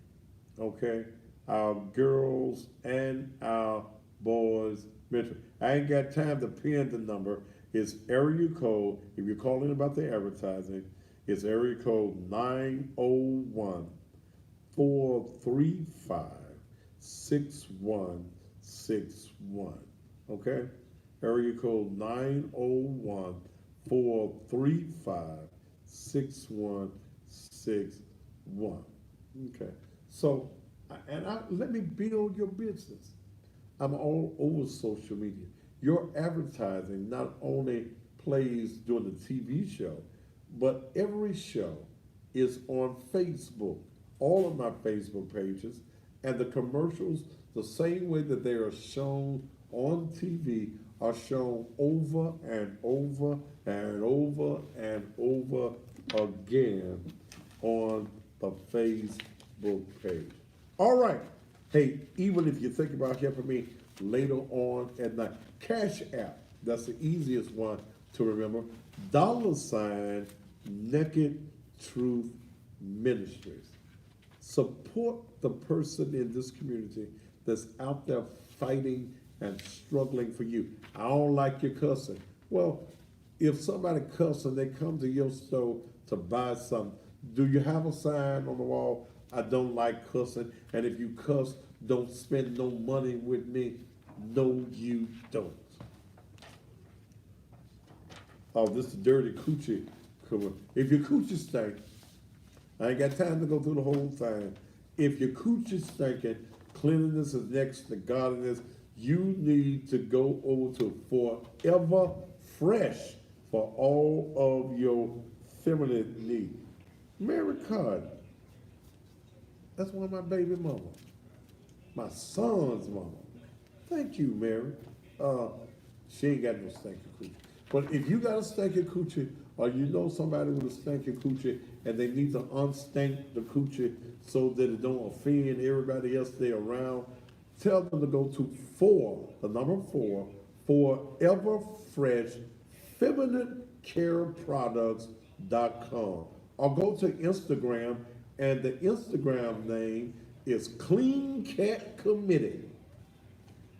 okay? Our girls and our boys mentoring. I ain't got time to pin the number. It's area code, if you're calling about the advertising, it's area code 901-435-6161, okay? Area code 901-435-6161. Okay. So, let me build your business. I'm all over social media. Your advertising not only plays during the TV show, but every show is on Facebook. All of my Facebook pages and the commercials, the same way that they are shown on TV, are shown over and over and over and over again on the Facebook page. All right. Hey, even if you think about helping me later on at night, Cash App, that's the easiest one to remember. $ Naked Truth Ministries. Support the person in this community that's out there fighting and struggling for you. I don't like your cussing. Well, if somebody cusses and they come to your store to buy something, do you have a sign on the wall? I don't like cussing, and if you cuss, don't spend no money with me. No, you don't. Oh, this is dirty coochie. If your coochie stink, I ain't got time to go through the whole thing. If your coochie stinking, cleanliness is next to godliness. You need to go over to Forever Fresh for all of your feminine needs. Mary Card, that's one of my baby mama, my son's mama. Thank you, Mary. She ain't got no stinking coochie. But if you got a stinking coochie, or you know somebody with a stinking coochie, and they need to unstink the coochie so that it don't offend everybody else they around, tell them to go to 4, the number 4, Forever Fresh Feminine Care Products.com. Or go to Instagram, and the Instagram name is Clean Cat Committee.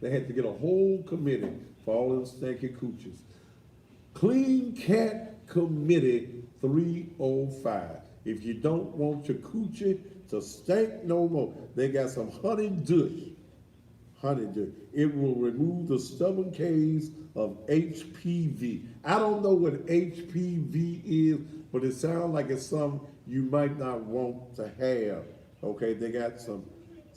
They had to get a whole committee for all those stinking coochies. Clean Cat Committee 305. If you don't want your coochie to stink no more, they got some honey dish honeydew. It will remove the stubborn case of HPV. I don't know what HPV is, but it sounds like it's something you might not want to have. Okay, they got some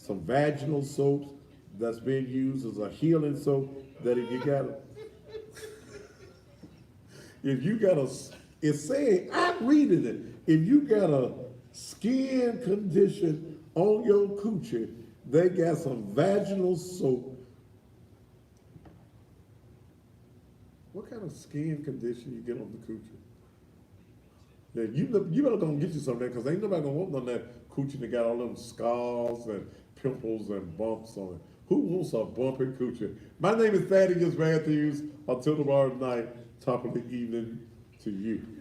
vaginal soaps that's being used as a healing soap that if you got a, it's saying, I'm reading it, if you got a skin condition on your coochie, they got some vaginal soap. What kind of skin condition you get on the coochie? Yeah, you better gonna get you some of that, because ain't nobody gonna want none of that coochie that got all them scars and pimples and bumps on it. Who wants a bumpy coochie? My name is Thaddeus Matthews. Until tomorrow night, top of the evening to you.